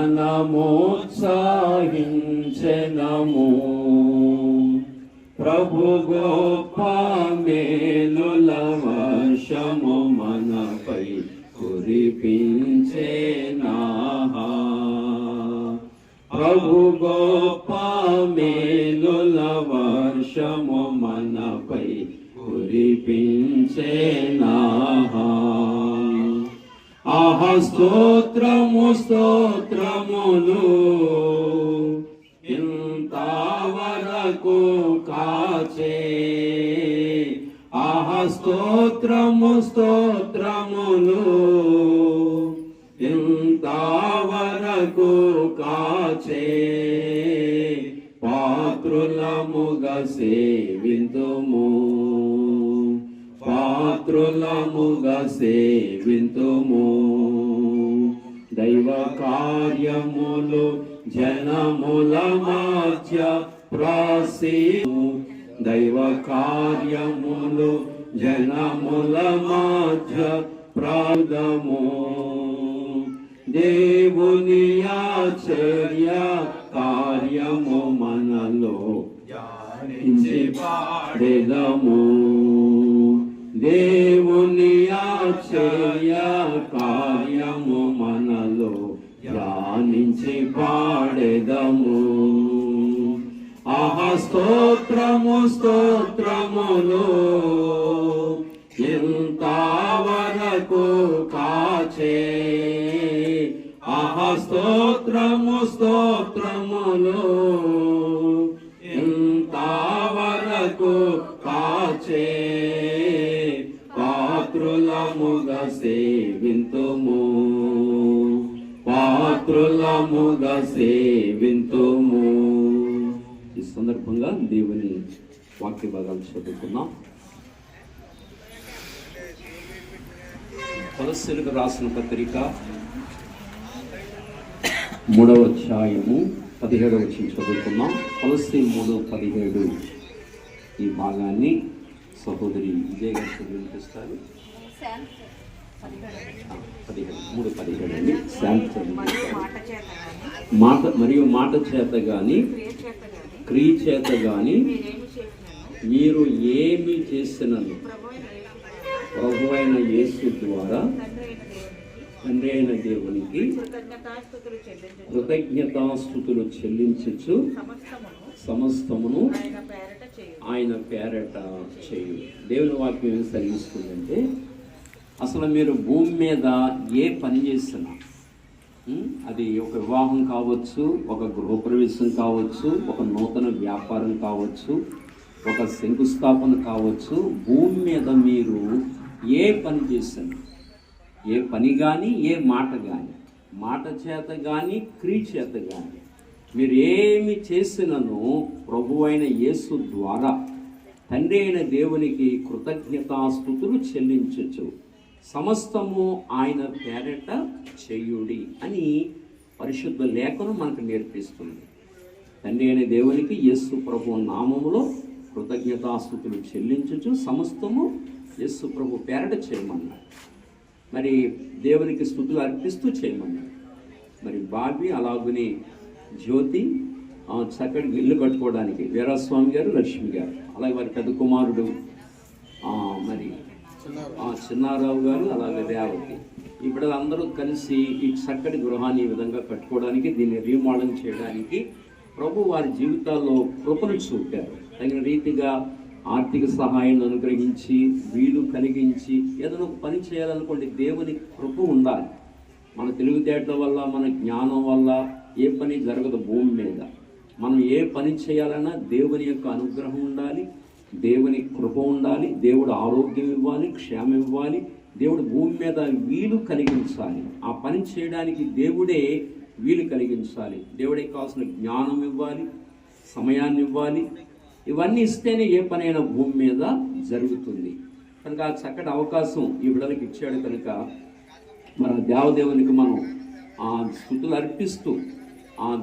మనమోత్సాహించెదము. ప్రభు గొప్ప మేలుల వర్షము మనపై కురిపించెనా. ప్రభు గొప్ప మేలుల వర్షము మనపై కురిపించెనా. ఆహా స్తోత్రము స్తోత్రములు ఇంతవరకు కాచే. ఆహా స్తోత్రము స్తోత్రములు ఇంతవరకు కాచే. పాత్రులముగా సేవింతుము, పాత్రులముగా సేవింతుము. దైవ కార్యములు జనముల మధ్య ప్రాసీము. దైవ కార్యములు జనముల మధ్య ప్రాదము. దేవుని ఆశ్చర్య కార్యము మనలో ధ్యానించి పాడెదము. దేవుని ఆశ్చర్య కార్యము మనలో ధ్యానించి పాడెదము. ఆహా స్తోత్రము స్తోత్రములు ఇంతవరకు కాచే. ఆహా స్తోత్రము స్తోత్రములు ఇంతవరకు కాచే. పాత్రులముగా సేవింతుము, పాత్రులముగా సేవింతుము. ఈ సందర్భంగా దేవుని వాక్య భాగాలు చదువుకున్నాం. కొలస్సీలకు రాసిన పత్రిక 3వ అధ్యాయము 17వ వచనం చదువుకున్నాం. కొలస్సీ 3:17 ఈ భాగాన్ని సహోదరి విజయ్ గారు చదివినిపిస్తారు. 3:17 అండి. మాట మరియు మాట చేత గాని క్రియ చేత గాని మీరు ఏమి చేసినను ప్రభువైన యేసు ద్వారా తండ్రి అయిన దేవునికి కృతజ్ఞతాస్తుతులు చెల్లించుచు సమస్తమును ఆయన పేరట చేయు. దేవుని వాక్యం ఏం సెలవిస్తుందంటే, అసలు మీరు భూమి మీద ఏ పని చేసినా, అది ఒక వివాహం కావచ్చు, ఒక గృహప్రవేశం కావచ్చు, ఒక నూతన వ్యాపారం కావచ్చు, ఒక శంకుస్థాపన కావచ్చు, భూమి మీద మీరు ఏ పని చేసినా, ఏ పని కానీ ఏ మాట కానీ, మాట చేత కానీ క్రియ చేత కానీ మీరు ఏమి చేసినను ప్రభువైన యేసు ద్వారా తండ్రి అయిన దేవునికి కృతజ్ఞతాస్తుతులు చెల్లించచ్చు. సమస్తము ఆయన పేరట చేయుడి అని పరిశుద్ధ లేఖనం మనకు నేర్పిస్తుంది. తండ్రి అయిన దేవునికి యేసు ప్రభు నామములో కృతజ్ఞతాస్తుతులు చెల్లించచ్చు, సమస్తము యేసు ప్రభు పేరట చేయమన్నాడు. మరి దేవునికి స్తుతులు అర్పిస్తూ చేయమన్నాడు. మరి బాబీ అలాగుని జ్యోతి చక్కటి ఇల్లు కట్టుకోవడానికి వీరస్వామి గారు, లక్ష్మి గారు, అలాగే వారి పెద్ద కుమారుడు మరి చిన్నారావు గారు, అలాగే రేవతి, ఈ బిడ్డలందరూ కలిసి ఈ చక్కటి గృహాన్ని ఈ విధంగా కట్టుకోవడానికి, దీన్ని రీమోడల్ చేయడానికి ప్రభు వారి జీవితాల్లో కృపను చూపారు. తగిన రీతిగా ఆర్థిక సహాయాన్ని అనుగ్రహించి వీలు కలిగించి ఏదైనా ఒక పని చేయాలనుకోండి, దేవుని కృప ఉండాలి. మన తెలివితేటల వల్ల, మన జ్ఞానం వల్ల ఏ పని జరగదు భూమి మీద. మనం ఏ పని చేయాలన్నా దేవుని యొక్క అనుగ్రహం ఉండాలి, దేవుని కృప ఉండాలి, దేవుడు ఆరోగ్యం ఇవ్వాలి, క్షేమం ఇవ్వాలి, దేవుడు భూమి మీద వీలు కలిగించాలి. ఆ పని చేయడానికి దేవుడే వీలు కలిగించాలి, దేవుడే కావాల్సిన జ్ఞానం ఇవ్వాలి, సమయాన్ని ఇవ్వాలి. ఇవన్నీ ఇస్తేనే ఏ పనైనా భూమి మీద జరుగుతుంది. కనుక ఆ చక్కటి అవకాశం ఈ బిడ్డలకు ఇచ్చాడు. కనుక మన దేవదేవునికి మనం స్తుతులు అర్పిస్తూ,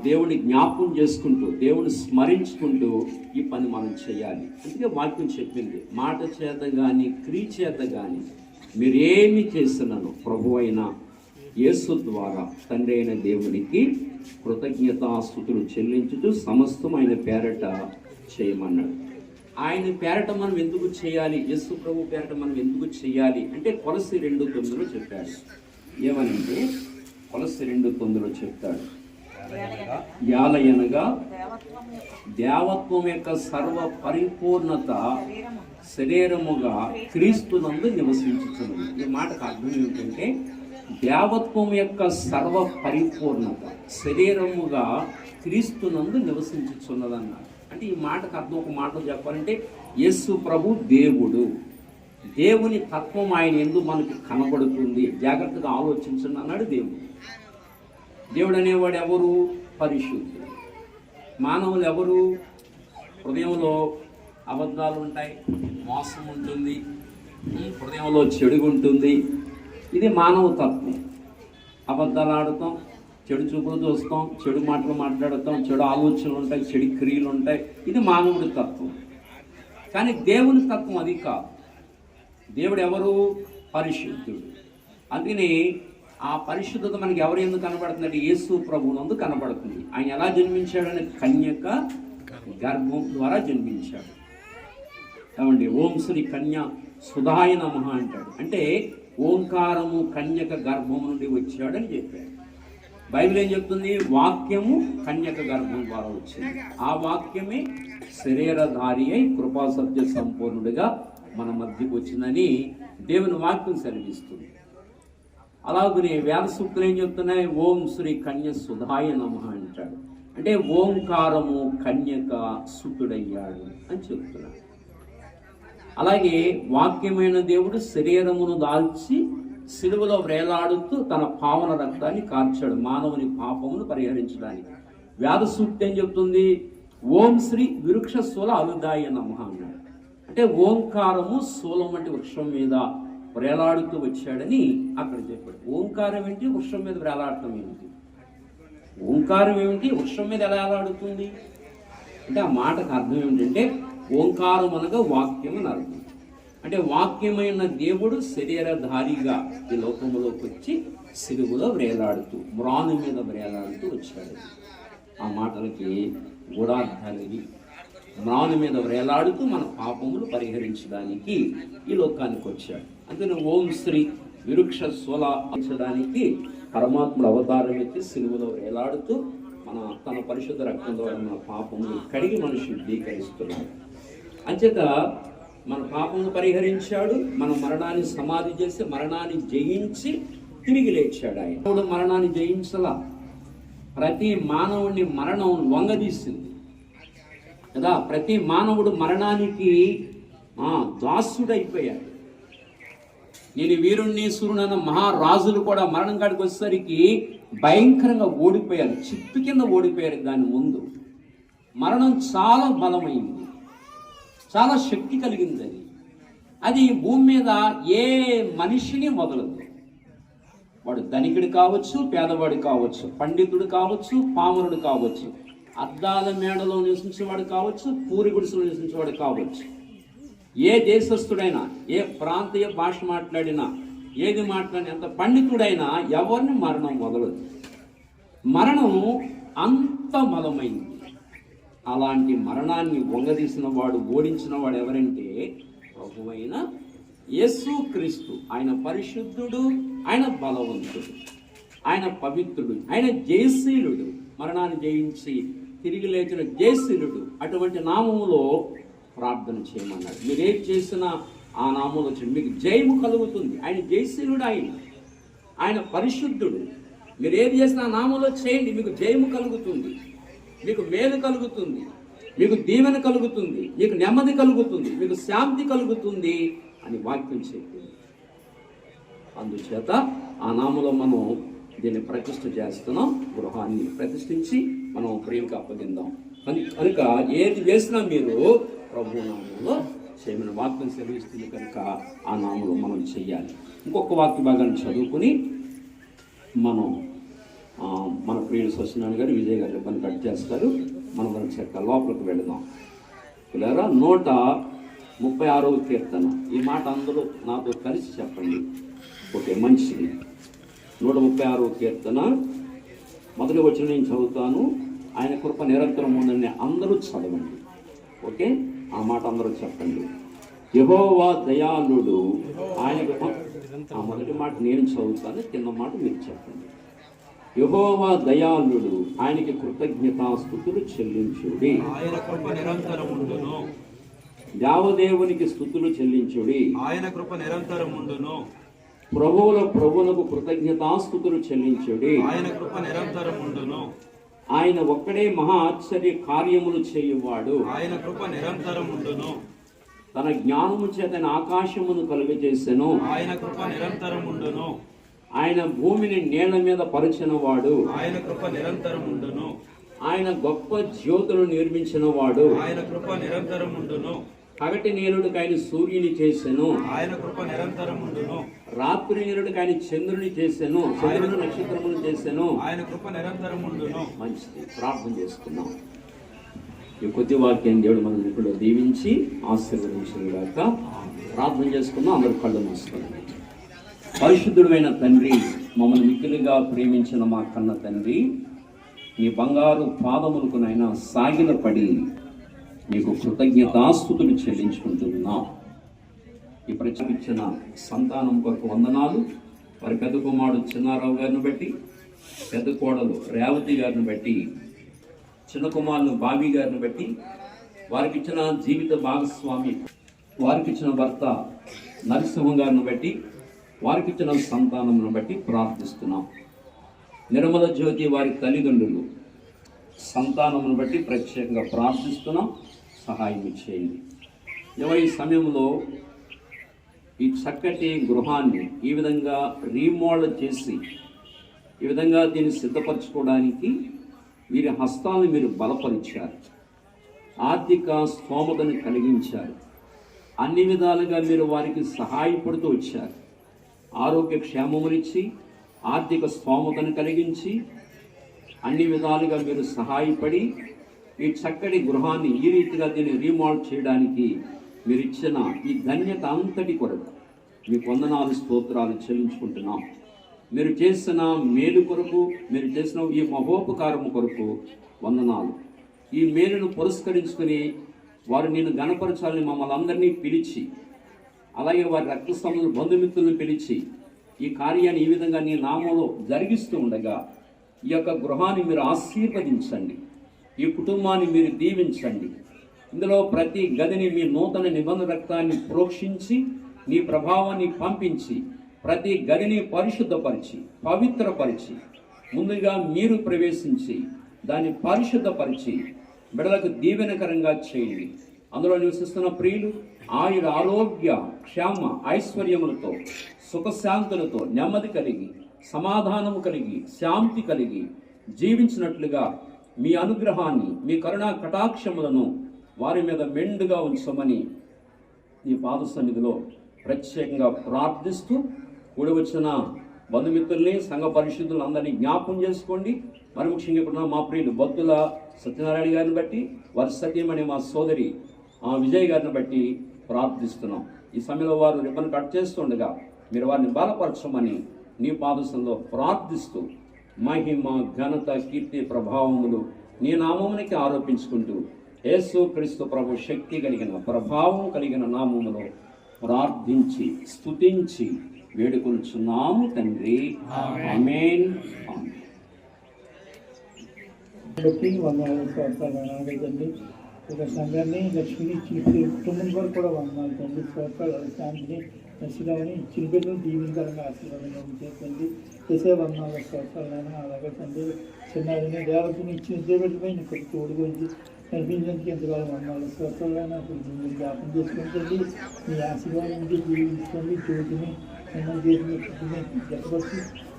దేవుని జ్ఞాపకం చేసుకుంటూ, దేవుని స్మరించుకుంటూ ఈ పని మనం చేయాలి. అందుకే వాక్యం చెప్పింది, మాట చేత కానీ క్రియ చేత కానీ మీరు ఏమి చేస్తున్నాను ప్రభు అయిన యేసు ద్వారా తండ్రి అయిన దేవునికి కృతజ్ఞతాస్తుతులు చెల్లించుతూ సమస్తం ఆయన పేరట చేయమన్నాడు. ఆయన పేరట మనం ఎందుకు చేయాలి, యేసు ప్రభు పేరట మనం ఎందుకు చేయాలి అంటే కొలస్సీ 2:9 చెప్పాడు. ఏమనంటే కొలస్సీ 2:9 చెప్తాడు, యాలయనగా దేవత్వం యొక్క సర్వ పరిపూర్ణత శరీరముగా క్రీస్తునందు నివసించుచున్నది. ఈ మాటకు అర్థం ఏమిటంటే దేవత్వం యొక్క సర్వ పరిపూర్ణత శరీరముగా క్రీస్తునందు నివసించుచున్నదన్నారు. అంటే ఈ మాటకు అర్థం ఒక మాటలో చెప్పాలంటే యేసు ప్రభు దేవుడు, దేవుని తత్వం ఆయన యందు మనకి కనబడుతుంది, జాగ్రత్తగా ఆలోచించండి అన్నాడు దేవుడు. దేవుడు అనేవాడు ఎవరు? పరిశుద్ధుడు. మానవులు ఎవరు? హృదయంలో అబద్ధాలు ఉంటాయి, మోసం ఉంటుంది, హృదయంలో చెడు ఉంటుంది. ఇది మానవ తత్వం. అబద్ధాలు ఆడతాం, చెడు చూపులు చూస్తాం, చెడు మాటలు మాట్లాడతాం, చెడు ఆలోచనలు ఉంటాయి, చెడు క్రియలు ఉంటాయి. ఇది మానవుడి తత్వం. కానీ దేవుని తత్వం అది కాదు. దేవుడు ఎవరు? పరిశుద్ధుడు. అందుకని ఆ పరిశుద్ధత మనకి ఎవరు ఎందుకు కనబడుతుందంటే యేసు ప్రభువునందు కనబడుతుంది. ఆయన ఎలా జన్మించాడని కన్యక గర్భం ద్వారా జన్మించాడు. ఏమండి, ఓం శ్రీ కన్య సుధాయ నమః అంటాడు. అంటే ఓంకారము కన్యక గర్భం నుండి వచ్చాడని చెప్పాడు. బైబిల్ ఏం చెప్తుంది? వాక్యము కన్యక గర్భం ద్వారా వచ్చింది. ఆ వాక్యమే శరీరధారి అయి కృపా సత్య సంపూర్ణుడిగా మన మధ్యకు వచ్చిందని దేవుని వాక్యం సెలవిస్తుంది. అలాగనే వేద సూక్తులు ఏం చెప్తున్నాయి? ఓం శ్రీ కన్య సుధాయ నమః అంటాడు. అంటే ఓంకారము కన్యక సుతుడయ్యాడు అని చెప్తున్నాడు. అలాగే వాక్యమైన దేవుడు శరీరమును దాల్చి సిలువలో వేలాడుతూ తన పావన రక్తాన్ని కార్చాడు మానవుని పాపమును పరిహరించడానికి. వేద సూక్తి ఏం చెప్తుంది? ఓం శ్రీ విరుక్ష శూల అలుదాయ నమః అన్నాడు. అంటే ఓంకారము శూలం వంటి వృక్షం మీద వేలాడుతూ వచ్చాడని అక్కడ చెప్పాడు. ఓంకారం ఏంటి? వృక్షం మీద వేలాడటం ఏమిటి? ఓంకారం ఏమిటి? వృక్షం మీద ఎలా వేలాడుతుంది అంటే ఆ మాటకు అర్థం ఏమిటంటే ఓంకారం అనగా వాక్యం అని అర్థం. అంటే వాక్యమైన దేవుడు శరీరధారిగా ఈ లోకములోకి వచ్చి సిలువలో వేలాడుతూ మ్రాను మీద వేలాడుతూ వచ్చాడు. ఆ మాటలకి గూఢార్థాలు. మ్రాను మీద వేలాడుతూ మన పాపములు పరిహరించడానికి ఈ లోకానికి వచ్చాడు. అందుకని ఓం శ్రీ విరుక్ష శూల అంచడానికి పరమాత్ముడు అవతారం ఎత్తి సిలువలో వేలాడుతూ తన పరిశుద్ధ రక్తం ద్వారా మన పాపములు కడిగి మనం శుద్ధీకరిస్తున్నాడు. అంచేత మన పాపమును పరిహరించాడు. మన మరణాన్ని సమాధి చేసి మరణాన్ని జయించి తిరిగి లేచాడు. ఆయన మరణాన్ని జయించలా. ప్రతి మానవుడిని మరణం వంగదీసింది కదా. ప్రతి మానవుడు మరణానికి దాసుడైపోయాడు. నేను వీరుణ్ణి సూర్యునన్న మహారాజులు కూడా మరణం కాడికి వచ్చేసరికి భయంకరంగా ఓడిపోయారు, చిత్తు కింద ఓడిపోయారు. దాని ముందు మరణం చాలా బలమైంది, చాలా శక్తి కలిగింది. అది భూమి మీద ఏ మనిషిని వదలదు. వాడు ధనికుడు కావచ్చు, పేదవాడు కావచ్చు, పండితుడు కావచ్చు, పామరుడు కావచ్చు, అద్దాల మేడలో నివసించేవాడు కావచ్చు, పూరి గుడిసెలో నివసించేవాడు కావచ్చు, ఏ దేశస్థుడైనా, ఏ ప్రాంతీయ భాష మాట్లాడినా, ఏది మాట్లాడినా, ఎంత పండితుడైనా ఎవరిని మరణం వదలదు. మరణం అంత బలమైంది. అలాంటి మరణాన్ని వంగదీసిన వాడు, ఓడించిన వాడు ఎవరంటే ప్రభువైన యేసు క్రీస్తు. ఆయన పరిశుద్ధుడు, ఆయన బలవంతుడు, ఆయన పవిత్రుడు, ఆయన జయశీలుడు. మరణాన్ని జయించి తిరిగి లేచిన జయశీలుడు. అటువంటి నామములో ప్రార్థన చేయమన్నాడు. మీరేం చేసినా ఆ నామంలో మీకు జయము కలుగుతుంది. ఆయన జయశీలుడు, ఆయన పరిశుద్ధుడు. మీరు ఏది చేసినా ఆ నామంలో చేయండి, మీకు జయము కలుగుతుంది, మీకు మేలు కలుగుతుంది, మీకు దీవెన కలుగుతుంది, మీకు నెమ్మది కలుగుతుంది, మీకు శాంతి కలుగుతుంది అని వాక్యం చెప్పింది. అందుచేత ఆ నామంలో మనం దీన్ని ప్రతిష్ఠ చేస్తున్నాం. గృహాన్ని ప్రతిష్ఠించి మనం ప్రియులకు అప్పగిందాం. కనుక ఏది వేసినా మీరు ప్రభు నామంలో చేయమని వాక్యం సెలవిస్తుంది. కనుక ఆ నామంలో మనం చెయ్యాలి. ఇంకొక వాక్య భాగాన్ని చదువుకుని మనం మన ప్రియుడు సత్యనారాయణ గారు, విజయ్ గారు పని కట్ చేస్తారు. మనం మన చెక్క లోపలికి వెళదాం. ఇలా 136వ కీర్తన. ఈ మాట అందరూ నాతో కలిసి చెప్పండి. ఓకే, మంచిది. 136వ కీర్తన మొదటి వచనం నేను చదువుతాను. ఆయన కృప నిరంతరం ఉందని అందరూ చదవండి. ఓకే, ఆ మాట అందరూ చెప్పండి. యెహోవా దయాళుడు, ఆయనకు ఆ మొదటి మాట నేను చదువుతాను, కింద మాట మీరు చెప్పండి. యెహోవా దయాళుడు, ఆయనకి కృతజ్ఞతాస్తుతులు చెల్లించుడి. ఆయన కృప నిరంతరముండును. దేవదేవునికి స్తుతులు చెల్లించుడి. ఆయన కృప నిరంతరముండును. ప్రభువులకు కృతజ్ఞతాస్తుతులు చెల్లించుడి. ఆయన కృప నిరంతరముండును. ఆయన ఒక్కడే మహా ఆశ్చర్య కార్యములు చేయువాడు. ఆయన కృప నిరంతరముండును. తన జ్ఞానము చేత ఆకాశమును కలుగజేసెను. ఆయన కృప నిరంతరముండును. ఆయన భూమిని నీళ్ల మీద పరిచిన వాడు. ఆయన కృప నిరంతరముండును. ఆయన గొప్ప జ్యోతులు నిర్మించిన వాడు. ఆయన కృప నిరంతరముండును. పగటి నీరుడికి ఆయన సూర్యుని చేసెను. ఆయన కృప నిరంతరముండును. రాత్రి నీరుడికి ఆయన చంద్రుని చేసెను, చంద్రుని నక్షత్రములు చేసెను. ఆయన కృప నిరంతరముండును. మంచిది, ప్రార్థన చేసుకున్నాం. ఈ కొద్ది వాక్యాన్ని దేవుడు మన ఇప్పుడు దీవించి ఆశీర్వదించుగాక. ప్రార్థన చేసుకున్నాం. అందరూ కళ్ళు మూసుకున్నాం. పరిశుద్ధుడైన తండ్రి, మమ్మల్ని మిక్కిలిగా ప్రేమించిన మా కన్న తండ్రి, నీ బంగారు పాదములకునైనా సాగిలపడి నీకు కృతజ్ఞతాస్తుతులు చెల్లించుకుంటున్నాం. ఈ ప్రచురించిన సంతానం కొరకు వందనాలు. వారి పెద్ద కుమారుడు చిన్నారావు గారిని బట్టి, పెద్ద కోడలు రేవతి గారిని బట్టి, చిన్న కుమారులు బాబీ గారిని బట్టి, వారికి ఇచ్చిన జీవిత భాగస్వామి, వారికి ఇచ్చిన భర్త నరసింహం గారిని బట్టి, వారికి ఇచ్చిన సంతానమును బట్టి ప్రార్థిస్తున్నాం. నిర్మల జ్యోతి వారి తల్లిదండ్రులు సంతానమును బట్టి ప్రత్యేకంగా ప్రార్థిస్తున్నాం. సహాయం చేయండి. ఈ సమయంలో ఈ చక్కటి గృహాన్ని ఈ విధంగా రీమోడల్ చేసి ఈ విధంగా దీన్ని సిద్ధపరచుకోవడానికి వీరి హస్తాలను మీరు బలపరిచారు. ఆర్థిక స్తోమతను కలిగించారు. అన్ని విధాలుగా మీరు వారికి సహాయపడుతూ వచ్చారు. ఆరోగ్య క్షేమమునిచ్చి ఆర్థిక స్తోమతను కలిగించి అన్ని విధాలుగా మీరు సహాయపడి ఈ చక్కటి గృహాన్ని ఈ రీతిగా దీన్ని రీమోడల్ చేయడానికి మీరు ఇచ్చిన ఈ ధన్యత అంతటి కొరకు మీకు వందనాలు స్తోత్రాలు చెల్లించుకుంటున్నాం. మీరు చేసిన మేలు కొరకు, మీరు చేసిన ఈ మహోపకారము కొరకు వందనాలు. ఈ మేలును పురస్కరించుకుని వారు నేను గణపరచాలని మమ్మల్ని అందరినీ పిలిచి, అలాగే వారి రక్త సంబంధుల బంధుమిత్రులను పిలిచి ఈ కార్యాన్ని ఈ విధంగా నీ నామంలో జరిగిస్తూ ఉండగా ఈ యొక్క గృహాన్ని మీరు ఆశీర్వదించండి. ఈ కుటుంబాన్ని మీరు దీవించండి. ఇందులో ప్రతి గదిని మీ నూతన నిబంధన రక్తాన్ని ప్రోక్షించి నీ ప్రభావాన్ని పంపించి ప్రతి గదిని పరిశుద్ధపరిచి పవిత్రపరిచి ముందుగా మీరు ప్రవేశించి దాన్ని పరిశుద్ధపరిచి బిడ్డలకు దీవెనకరంగా చేయండి. అందులో నివసిస్తున్న ప్రియులు ఆయుర ఆరోగ్య క్షేమ ఐశ్వర్యములతో సుఖశాంతులతో నెమ్మది కలిగి సమాధానము కలిగి శాంతి కలిగి జీవించినట్లుగా మీ అనుగ్రహాన్ని మీ కరుణా కటాక్షములను వారి మీద మెండుగా ఉంచమని ఈ పాద సన్నిధిలో ప్రత్యేకంగా ప్రార్థిస్తూ కూడి వచ్చిన బంధుమిత్రుల్ని సంఘ పరిశుద్ధులను అందరినీ జ్ఞాపకం చేసుకోండి. మరి ముఖ్యంగా ఇప్పుడు మా ప్రియులు బత్తుల సత్యనారాయణ గారిని బట్టి, వారి సత్యమని మా సోదరి విజయ్ గారిని బట్టి ప్రార్థిస్తున్నాం. ఈ సమయంలో వారు రిబ్బన్ కట్ చేస్తుండగా మీరు వారిని బలపరచమని నీ పాదసంలో ప్రార్థిస్తూ మహిమ ఘనత కీర్తి ప్రభావములు నీ నామమునికి ఆరోపించుకుంటూ యేసు క్రీస్తు ప్రభు శక్తి కలిగిన ప్రభావం కలిగిన నామములో ప్రార్థించి స్తుతించి వేడుకొనుచున్నాము తండ్రి. ఆమేన్. తండ్రి ఒక సంఘాన్ని లక్ష్మిని ఇచ్చి కుటుంబం వరకు కూడా వందనాలు తండ్రి. స్వస్థాలు శాంతిని నశిలాన్ని ఇచ్చిన బిడ్డలు దీవించాలని ఆశీర్వాదంగా ఉంచేతండి. చేసే వందనాలు స్వస్థాలైనా అలాగే తండ్రి చిన్నారిని దేవతని ఇచ్చిన దేవుడిపై నీకు తోడు గురించి కనిపించడానికి ఎంతకాలం వందనాలు స్వస్థాలైనా దీన్ని జ్ఞాపం చేసుకుంటుంది. మీ ఆశీర్వాదం ఉంటే జీవించుకోండి. జ్యోతిని ఎన్నో చేసిన జతపరిచి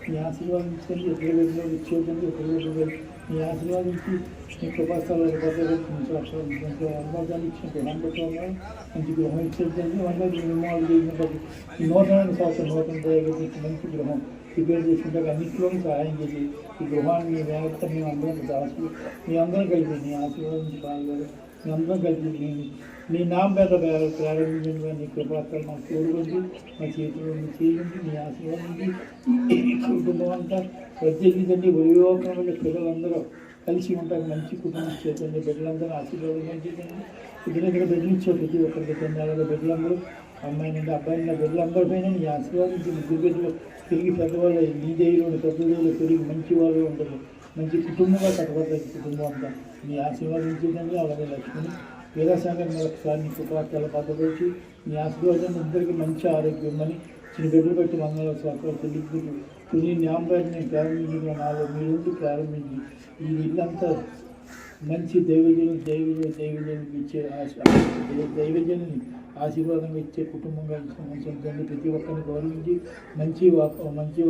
మీ ఆశీర్వాదించండి. ఎక్కడ వెళ్ళినా వచ్చేదండి. ఎక్కడ వెళ్ళి మీ ఆశీర్వాదించి మీ కృపాస్థాలు అనుభవాలు ఇచ్చిన గృహం పెట్టాలి. మంచి గృహం ఇచ్చేదండి. అందరూ నిర్మాణాలు చేసిన బట్టి ఈ నూతన సంవత్సరం నూతన దయచేసి మంచి గృహం ప్రిపేర్ చేసుకుంటే అన్నింటిలోనూ సహాయం చేసి ఈ గృహాన్ని మీ వేగత మేము అందరం దాచి మీ అందరం కలిపి మీ ఆశీర్వాదించి పాల్గొని అందరం కలిసి నీ నామ మీద ప్రారంభించిన నీ కృపాత్ర మాకు తోడుకుంది, మా చేతిలో చేయండి, నీ ఆశీర్వాదం కుటుంబం అంతా ప్రత్యేకించండి. వైయోగంలో పిల్లలందరూ కలిసి ఉంటారు, మంచి కుటుంబం చేతండి. బిడ్డలందరూ ఆశీర్వాదం చేయండి. ఇక్కడ బెదిరించే ప్రతి ఒక్కరికి చెందాలి. బిడ్డలందరూ అమ్మాయి నుండి అబ్బాయి నుండి బిడ్డలందరూ పైన నీ ఆశీర్వాదించి ముగ్గురు బిడ్డలు తిరిగి పెద్దవాళ్ళు నీ దేవుడు పెద్ద దేవుడు తిరిగి మంచి వాళ్ళు ఉంటారు, మంచి కుటుంబంగా కట్టబడుతుంది. కుటుంబం అంతా నీ ఆశీర్వాదించేదండి. అలాగే లక్ష్మిని వేరే సంఘం ఒకసారి నీ కృపాత్రలు భద్రపరిచి నీ ఆశీర్వాదం ఇద్దరికి మంచి ఆరోగ్యం అని చిన్న బిడ్డలు పెట్టి మంగళ స్వార్థ తెలియదు. నీ న్యామరాజు నేను ప్రారంభించిన నాలో మీరు ప్రారంభించి ఈ ఇల్లంతా మంచి దైవజనులకు ఇచ్చే దైవజనుని ఆశీర్వాదంగా ఇచ్చే కుటుంబంగా ఇచ్చిన ప్రతి ఒక్కరిని గౌరవించి మంచి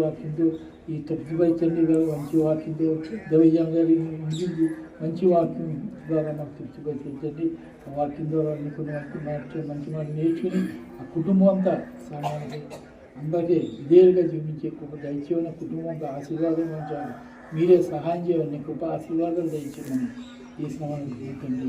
వాక్యంతో ఈ తృప్తిపరిచండి. మంచి వాక్యంతో దైవజనం గారి ఉండింది. మంచి వాక్యం ద్వారా మాకు తృప్తిపరిచండి. ఆ వాక్యం ద్వారా కొన్ని మంచి మాట నేర్చుకుని ఆ కుటుంబం అంతా సామాన్య అందరికీ ఇదేలుగా జీవించే కృప దయచేయని కుటుంబం అంతా ఆశీర్వాదం ఉంచాలి. మీరే సహాయం చేయాలని కృప ఆశీర్వాదాలు దయచేయమని ఈ స్నానం జరుగుతుంది.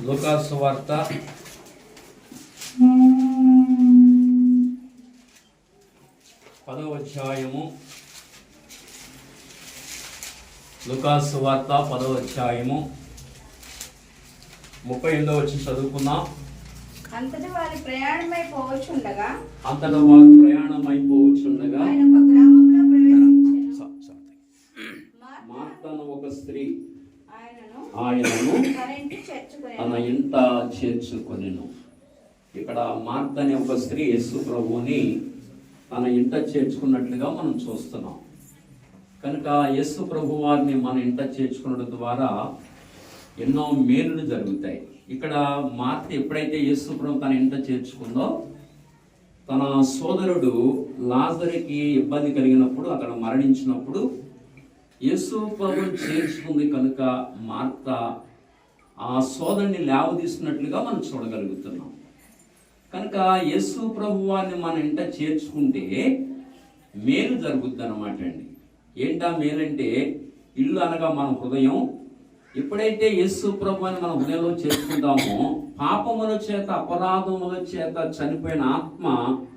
లూకాసు సువార్త 10వ అధ్యాయము. లూకాసు సువార్త 10వ అధ్యాయము 38వ వచనం చదువుకుందాం. అంతటా వారి ప్రయాణమైపోవచ్చుండగా ఆయన ఒక గ్రామంలో ప్రవేశించెను. మార్తను ఒక స్త్రీ ఆయనను తన ఇంట చేర్చుకొనెను. ఇక్కడ మార్త అనే ఒక స్త్రీ యేసు ప్రభువుని తన ఇంట చేర్చుకున్నట్లుగా మనం చూస్తున్నాం. కనుక యేసు ప్రభు వారిని మన ఇంట చేర్చుకున్నడం ద్వారా ఎన్నో మేలులు జరుగుతాయి. ఇక్కడ మార్త ఎప్పుడైతే యేసు ప్రభు తన ఇంట చేర్చుకుందో, తన సోదరుడు లాజరుకి ఇబ్బంది కలిగినప్పుడు, అక్కడ మరణించినప్పుడు యేసు ప్రభువుని చేర్చుకుంది. కనుక మార్త ఆ సోదరుని లేవదీస్తున్నట్లుగా మనం చూడగలుగుతున్నాం. కనుక యేసు ప్రభు వారిని మన ఇంట చేర్చుకుంటే మేలు జరుగుద్ది అన్నమాట అండి. ఏంటా మేలంటే, ఇల్లు అనగా మన హృదయం. ఎప్పుడైతే యేసు ప్రభువుని మన హృదయంలో చేర్చుకుంటామో, పాపముల చేత అపరాధముల చేత చనిపోయిన ఆత్మ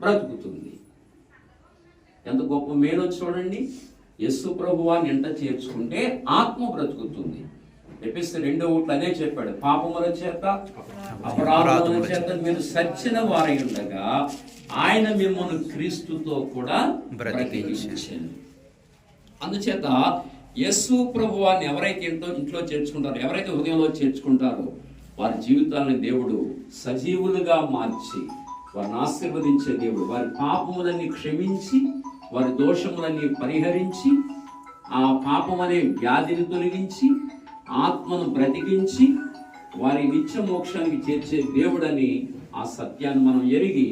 బ్రతుకుతుంది. ఎంత గొప్ప మేలో చూడండి. యేసు ప్రభువాన్ని ఇంట చేర్చుకుంటే ఆత్మ బ్రతుకుతుంది. ఎపిస్తు 2:1 అదే చెప్పాడు, పాపముల చేత అపరాధముల చేత మీరు సచ్చిన వారై ఉండగా ఆయన మిమ్మల్ని క్రీస్తుతో కూడా బ్రతికించెను. అందుచేత యేసు ప్రభువాన్ని ఎవరైతే ఇంట్లో చేర్చుకుంటారో, ఎవరైతే హృదయంలో చేర్చుకుంటారో, వారి జీవితాలను దేవుడు సజీవులుగా మార్చి వారిని ఆశీర్వదించే దేవుడు. వారి పాపములన్నీ క్షమించి, వారి దోషములన్నీ పరిహరించి, ఆ పాపం అనే వ్యాధిని తొలగించి, ఆత్మను బ్రతికించి, వారి నిత్య మోక్షానికి చేర్చే దేవుడని ఆ సత్యాన్ని మనం ఎరిగి,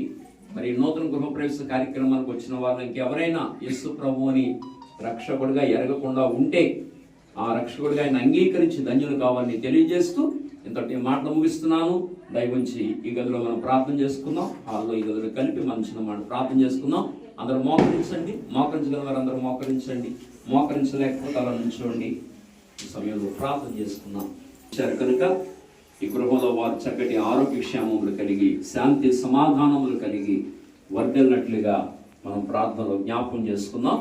మరి నూతన గృహప్రవేశ కార్యక్రమానికి వచ్చిన వారిని ఇంకెవరైనా యేసు ప్రభువుని రక్షకుడిగా ఎరగకుండా ఉంటే, ఆ రక్షకుడిగా ఆయన అంగీకరించి ధన్యులు కావాలని తెలియజేస్తూ ఇంతటి మాటలు ముగిస్తున్నాను. దయవుంచి ఈ గదిలో మనం ప్రార్థన చేసుకుందాం. హాల్లో ఈ గదిలో కలిపి మనం చిన్న మాట ప్రార్థన చేసుకుందాం. అందరూ మోకరించండి. మోకరించగల వారు అందరూ మోకరించండి. మోకరించలేకపోతే అలా నుంచోండి. ఈ సమయంలో ప్రార్థన చేసుకుందాం. కనుక ఈ గృహంలో వారు చక్కటి ఆరోగ్య క్షేమములు కలిగి, శాంతి సమాధానములు కలిగి వర్ధిల్లినట్లుగా మనం ప్రార్థనలో జ్ఞాపకం చేసుకుందాం.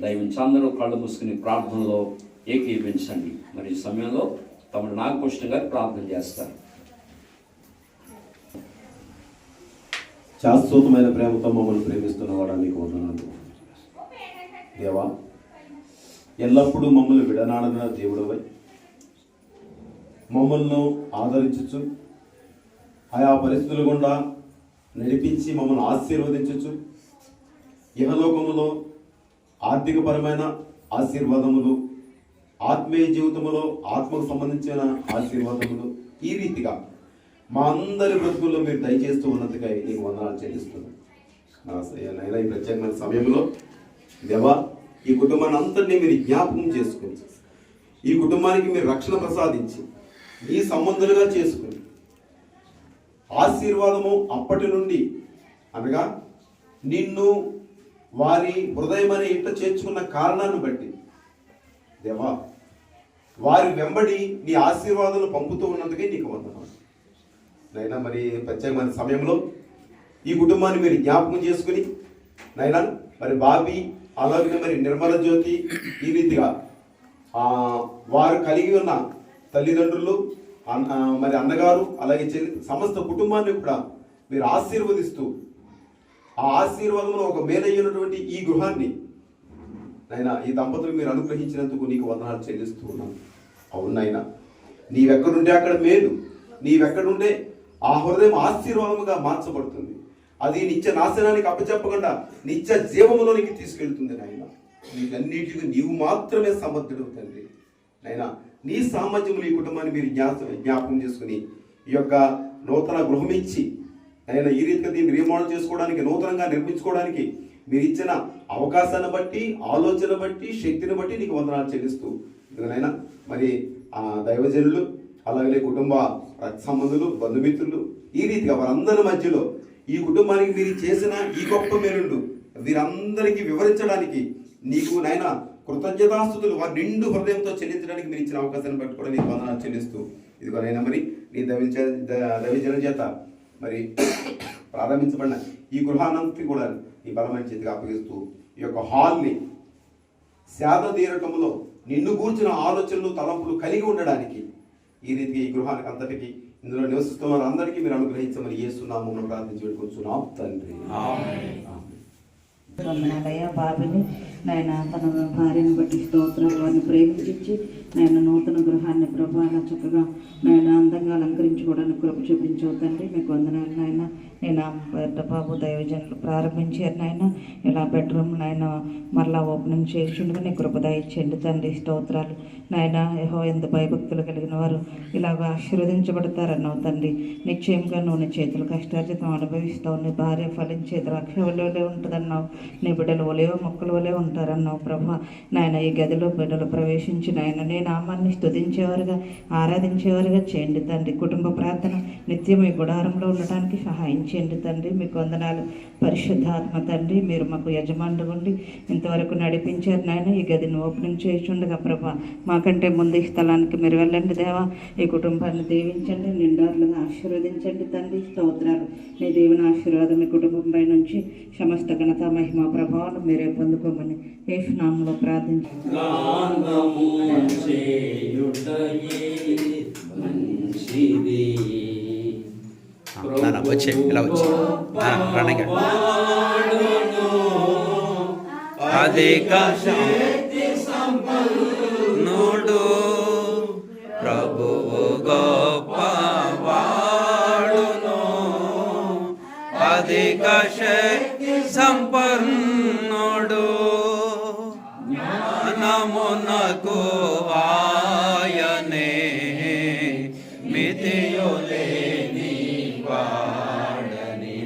దయవుంచి అందరూ కళ్ళు మూసుకుని ప్రార్థనలో ఏకీభవించండి. మరి ఈ సమయంలో తమను నాగభూషణ గారు ప్రార్థన చేస్తారు. శాశ్వతమైన ప్రేమతో మమ్మల్ని ప్రేమిస్తున్నవాడా నీకు వందనాలు దేవా. ఎల్లప్పుడూ మమ్మల్ని విడనాడన దేవుడవై మమ్మల్ని ఆదరించచ్చు, ఆయా పరిస్థితుల గుండా నడిపించి మమ్మల్ని ఆశీర్వదించచ్చు. ఇహలోకములో ఆర్థికపరమైన ఆశీర్వాదములు, ఆత్మీయ జీవితంలో ఆత్మకు సంబంధించిన ఆశీర్వాదములు, ఈ రీతిగా మా అందరి బ్రతుకుల్లో మీరు దయచేస్తూ ఉన్నందుకై నీకు వందనాలు చెల్లిస్తున్నాను. నైనా ఈ ప్రత్యేకమైన సమయంలో దేవా, ఈ కుటుంబాన్ని అంతటినీ మీరు జ్ఞాపకం చేసుకుని, ఈ కుటుంబానికి మీరు రక్షణ ప్రసాదించి మీ సంబంధులుగా చేసుకుని ఆశీర్వాదము అప్పటి నుండి అనగా నిన్ను వారి హృదయం అనే ఇంట చేర్చుకున్న కారణాన్ని బట్టి దేవా, వారి వెంబడి నీ ఆశీర్వాదాలు పంపుతూ ఉన్నందుకే నీకు వందనాలు నైనా. మరి ప్రత్యేకమైన సమయంలో ఈ కుటుంబాన్ని మీరు జ్ఞాపకం చేసుకుని నైనా, మరి బాబీ అలాగే మరి నిర్మల జ్యోతి, ఈ రీతిగా వారు కలిగి ఉన్న తల్లిదండ్రులు, మరి అన్నగారు, అలాగే సమస్త కుటుంబాన్ని కూడా మీరు ఆశీర్వదిస్తూ ఆ ఆశీర్వాదంలో ఒక మేలైనటువంటి ఈ గృహాన్ని నైనా ఈ దంపతులు మీరు అనుగ్రహించినందుకు నీకు వందనాలు చెల్లిస్తూ ఉన్నాను. అవునైనా, నీవెక్కడుంటే అక్కడ మేలు, నీవెక్కడుంటే ఆ హృదయం ఆశీర్వాదముగా మార్చబడుతుంది. అది నిత్య నాశనానికి అప్పచెప్పకుండా నిత్య జీవములోనికి తీసుకెళ్తుంది నాయన. నీకన్నిటికీ నీవు మాత్రమే సమర్థుడు తండ్రి. నైనా నీ సామర్థ్యములు ఈ కుటుంబాన్ని మీరు జ్ఞాపకం చేసుకుని ఈ యొక్క నూతన గృహం ఇచ్చి నైనా ఈ రీతిగా దీన్ని రీమోడల్ చేసుకోవడానికి, నూతనంగా నిర్మించుకోవడానికి మీరు ఇచ్చిన అవకాశాన్ని బట్టి, ఆలోచన బట్టి, శక్తిని బట్టి నీకు వందనాలు చెల్లిస్తూ ఇదిగోనైనా మరి ఆ దైవజనులు, అలాగే కుటుంబ సంబంధులు, బంధుమిత్రులు, ఈ రీతిగా వారందరి మధ్యలో ఈ కుటుంబానికి మీరు చేసిన ఈ గొప్ప మేలుండు వీరందరికీ వివరించడానికి నీకు నైనా కృతజ్ఞతాస్తుతులు వారి నిండు హృదయంతో చెల్లించడానికి మీరు ఇచ్చిన అవకాశాన్ని బట్టి కూడా నీకు వందనాలు చెల్లిస్తూ ఇదిగోనైనా మరి నీ దైవజనుల చేత మరి ప్రారంభించబడిన ఈ గృహానంతటి కూడా నీ బలమైన చేతికి అప్పగిస్తూ ఈ యొక్క హాల్ని సేద తీరటంలో నిన్ను గూర్చిన ఆలోచనలు, తలంపులు కలిగి ఉండడానికి ఈ రీతిగా ఈ గృహానికి అంతటికి ఇందులో నివసిస్తున్న వారందరికీ మీరు అనుగ్రహించమని యేసునామమున ప్రార్థించి వేడుకొంచున్నాం తండ్రి. వందనాలయ్యా. బాబుని నాయన తన భార్యను బట్టి స్తోత్రాలు, వారిని ప్రేమించి నేను నూతన గృహాన్ని ప్రభావ చక్కగా నేను అందంగా అలంకరించుకోవడానికి కృప చూపించవు తండ్రి. మీకు వందనాలు నాయన. నేను పెద్ద బాబు దైవజనులు ప్రారంభించారు నాయన. ఇలా బెడ్రూమ్ నాయన మరలా ఓపెనింగ్ చేస్తుండగా నీ కృప దయచేయండి తండ్రి. స్తోత్రాలు నాయన. యెహోవా యందు భయభక్తులు కలిగిన వారు ఇలాగ ఆశీర్వదించబడతారన్నావు తండ్రి. నిశ్చయంగా నువ్వు నీ చేతుల కష్టార్జితం అనుభవిస్తావు. నీ భార్య ఫలించే ద్రాక్ష వలె ఉంటుందన్నావు. నీ బిడ్డలు ఒలేవో మొక్కల వలె ఉంటారన్నావు ప్రభా. నాయన ఈ గదిలో బిడ్డలు ప్రవేశించి నాయన నీ నామాన్ని స్తుతించేవారుగా, ఆరాధించేవారుగా చేయండి తండ్రి. కుటుంబ ప్రార్థన నిత్యం ఈ గుడారంలో ఉండటానికి సహాయం చేయండి తండ్రి. మీకు వందనాలు పరిశుద్ధాత్మ తండ్రి. మీరు మాకు యజమానులు ఉండి ఇంతవరకు నడిపించారు నాయన. ఈ గదిని ఓపెనింగ్ చేస్తుండగా ప్రభా మాకంటే ముందు ఈ స్థలానికి మీరు వెళ్ళండి దేవా. ఈ కుటుంబాన్ని దీవించండి, నిండారులుగా ఆశీర్వదించండి తండ్రి. స్తోత్రాలు. నీ దేవుని ఆశీర్వాదం ఈ కుటుంబంపై నుంచి సమస్త ఘనత, మహిమ, ప్రభావం మీరే పొందుకోమని యేసు నామములో ప్రార్థించండి. వచ్చే ఇలా వచ్చి రణంగా అధిక శక్తి సంపన్నుడు ప్రభువు గొప్పవాడును. అధిక శక్తి సంపన్నుడు జ్ఞానమునకు ఆయనే మితియులేని వాడని.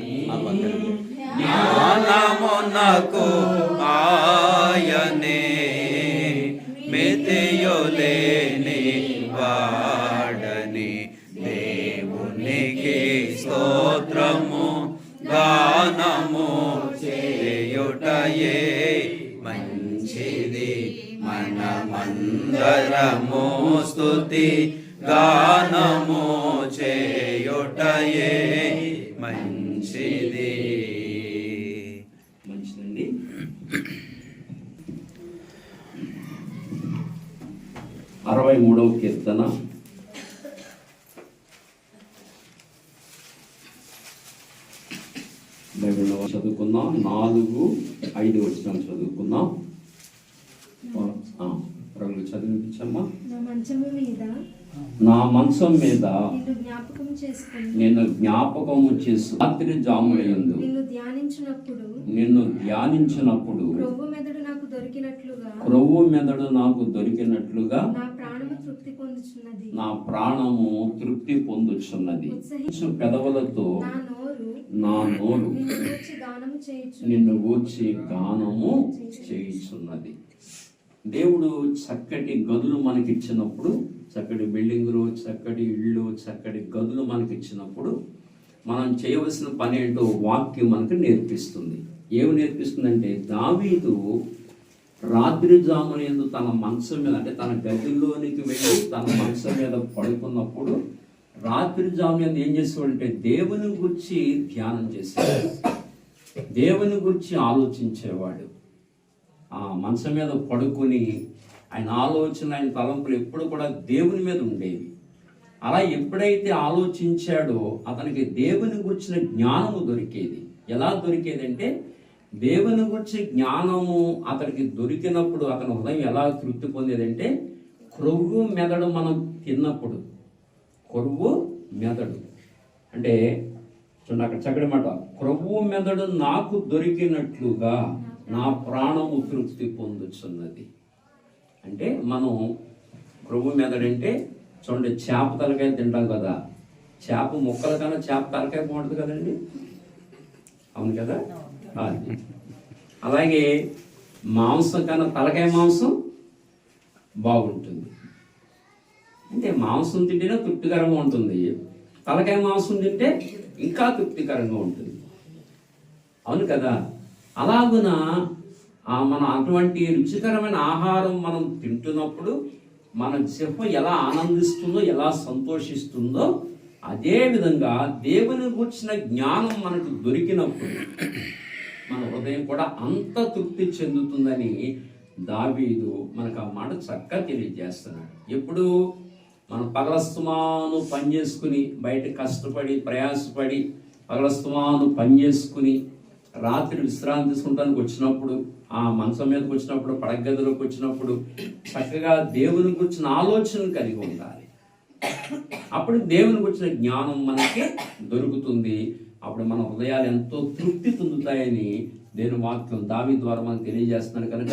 జ్ఞానమునకు ఆయనే మితియులేని వాడని. దేవునికి స్తోత్రము గానము చేయుటయే మంచిది. మనమందరము స్తుతి గానము చేయుటయే మంచిది. మంచిదండి. 63వ కీర్తన. 4-5 వచనం చదువుకుందాం. ప్రభువు చదివించమ్మా. నా మంచం మీద నిన్ను జ్ఞాపకము చేసు రాత్రి జాములయందు నిన్ను ధ్యానించినప్పుడు క్రొవ్వు మెదడు నాకు దొరికినట్లుగా నా ప్రాణము తృప్తి పొందుచున్నది. పెదవులతో నా నోరు నిన్ను గూర్చి గానము చేయుచున్నది. దేవుడు చక్కటి గదులు మనకిచ్చినప్పుడు, చక్కటి బిల్డింగులు, చక్కటి ఇళ్ళు, చక్కటి గదులు మనకిచ్చినప్పుడు మనం చేయవలసిన పని ఏంటో వాక్యం మనకు నేర్పిస్తుంది. ఏమి నేర్పిస్తుందంటే, దావీదు రాత్రి జామునందు తన మంచం మీద, అంటే తన గదిలోనికి వెళ్ళి తన మంచం మీద పడుకున్నప్పుడు రాత్రి జామునందు ఏం చేసేవాడంటే దేవుని గురించి ధ్యానం చేసేవాడు, దేవుని గురించి ఆలోచించేవాడు. ఆ మంచం మీద పడుకొని ఆయన ఆలోచన, ఆయన తలంపులు ఎప్పుడు కూడా దేవుని మీద ఉండేవి. అలా ఎప్పుడైతే ఆలోచించాడో అతనికి దేవుని గురించిన జ్ఞానము దొరికేది. ఎలా దొరికేదంటే, దేవుని గురించి జ్ఞానము అతనికి దొరికినప్పుడు అతని హృదయం ఎలా తృప్తి పొందేదంటే, క్రొవ్వు మెదడు మనం తిన్నప్పుడు, క్రొవ్వు మెదడు అంటే చూడండి అక్కడ చక్కటి మాట, క్రొవ్వు మెదడు నాకు దొరికినట్లుగా నా ప్రాణము తృప్తి పొందుచున్నది. అంటే మనం క్రొవ్వు మెదడంటే చూడండి, చేప తలకాయ తింటాం కదా, చేప ముక్కల కన్నా చేప తలకాయ బాగుంటుంది కదండి, అవును కదా. అలాగే మాంసం కన్నా తలకాయ మాంసం బాగుంటుంది. అంటే మాంసం తింటేనే తృప్తికరంగా ఉంటుంది, తలకాయ మాంసం తింటే ఇంకా తృప్తికరంగా ఉంటుంది, అవును కదా. అలాగున మనం అటువంటి రుచికరమైన ఆహారం మనం తింటున్నప్పుడు మన జిహ్వ ఎలా ఆనందిస్తుందో, ఎలా సంతోషిస్తుందో, అదే విధంగా దేవుని గురించిన జ్ఞానం మనకు దొరికినప్పుడు మన హృదయం కూడా అంత తృప్తి చెందుతుందని దావీదు మనకు ఆ మాట చక్కగా తెలియజేస్తున్నాడు. ఎప్పుడు మనం పగలస్తమాను పని చేసుకుని, బయట కష్టపడి ప్రయాసపడి పగలస్తమాను పని చేసుకుని రాత్రి విశ్రాంతి తీసుకుంటానికి వచ్చినప్పుడు, ఆ మంచం మీదకి వచ్చినప్పుడు, పడగదిలోకి వచ్చినప్పుడు చక్కగా దేవుని గురించిన ఆలోచన కలిగి ఉండాలి. అప్పుడు దేవుని గురించిన జ్ఞానం మనకి దొరుకుతుంది. అప్పుడు మన హృదయాలు ఎంతో తృప్తి పొందుతాయని దేవుని వాక్యం దావీదు ద్వారా మనకు తెలియజేస్తున్నాను. కనుక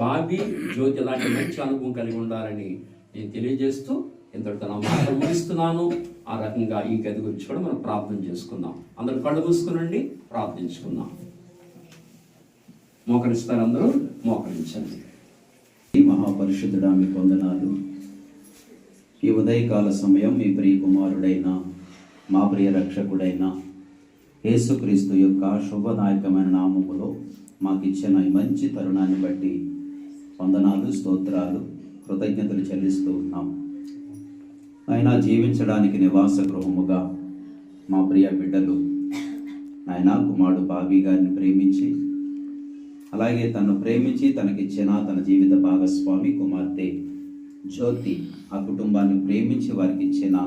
బాబీ జ్యోతి లాంటి మంచి అనుభవం కలిగి ఉండాలని నేను తెలియజేస్తూ ఇంతటితో నా మాట ముగిస్తున్నాను. ఆ రకంగా ఈ గది గురించి కూడా మనం ప్రార్థన చేసుకుందాం. అందరూ కళ్ళు మూసుకునండి, ప్రార్థించుకుందాం. మోకరిస్తారు, అందరూ మోకరించండి. ఈ మహాపరిశుద్ధుడా మీకు వందనాలు. ఈ ఉదయకాల సమయం మీ ప్రియ కుమారుడైన మా ప్రియ రక్షకుడైన యేసుక్రీస్తు యొక్క శుభదాయకమైన నామములో మాకు ఇచ్చిన ఈ మంచి తరుణాన్ని బట్టి వందనాలు, స్తోత్రాలు, కృతజ్ఞతలు చెల్లిస్తూ ఉన్నాం. ఆయన జీవించడానికి నివాస గృహముగా మా ప్రియ బిడ్డలు ఆయన కుమారుడు బాబీ గారిని ప్రేమించి, అలాగే తను ప్రేమించి తనకిచ్చిన తన జీవిత భాగస్వామి కుమార్తె జ్యోతి ఆ కుటుంబాన్ని ప్రేమించి వారికి ఇచ్చిన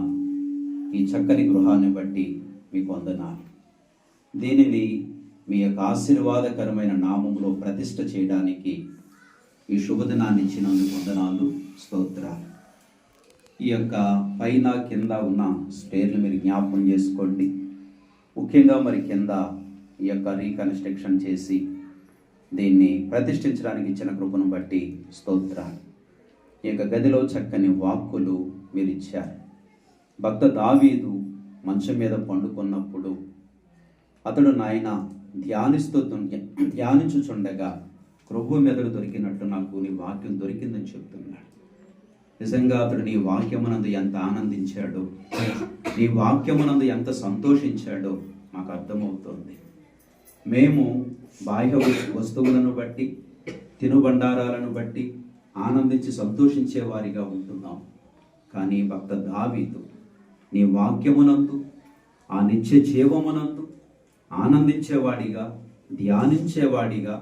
ఈ చక్కని గృహాన్ని బట్టి మీకు వందనాలు. దీనిని మీ యొక్క ఆశీర్వాదకరమైన నామంలో ప్రతిష్ఠ చేయడానికి ఈ శుభదినాన్ని ఇచ్చినందుకు వందనాలు, స్తోత్రాలు. ఈ యొక్క పైన కింద ఉన్న స్టేర్లు మీరు జ్ఞాపకం చేసుకోండి. ముఖ్యంగా మరి కింద ఈ యొక్క రీకన్స్ట్రక్షన్ చేసి దీన్ని ప్రతిష్ఠించడానికి ఇచ్చిన కృపను బట్టి స్తోత్రాలు. ఈ యొక్క గదిలో చక్కని వాక్కులు మీరు ఇచ్చారు. భక్త దావీదు మంచం మీద పండుకున్నప్పుడు అతడు నాయన ధ్యానించుచుండగా క్రొవ్వు మెదడు దొరికినట్టు నాకు నీ వాక్యం దొరికిందని చెప్తున్నాడు. నిజంగా అతడు నీ వాక్యమునందు ఎంత ఆనందించాడో, నీ వాక్యమునందు ఎంత సంతోషించాడో మాకు అర్థమవుతోంది. మేము బాహ్య వస్తువులను బట్టి, తినుబండారాలను బట్టి ఆనందించి సంతోషించే వారిగా ఉంటున్నాం. కానీ భక్త దావీదు నీ వాక్యమునందు, ఆ నిత్య జీవమునందు ఆనందించేవాడిగా, ధ్యానించేవాడిగా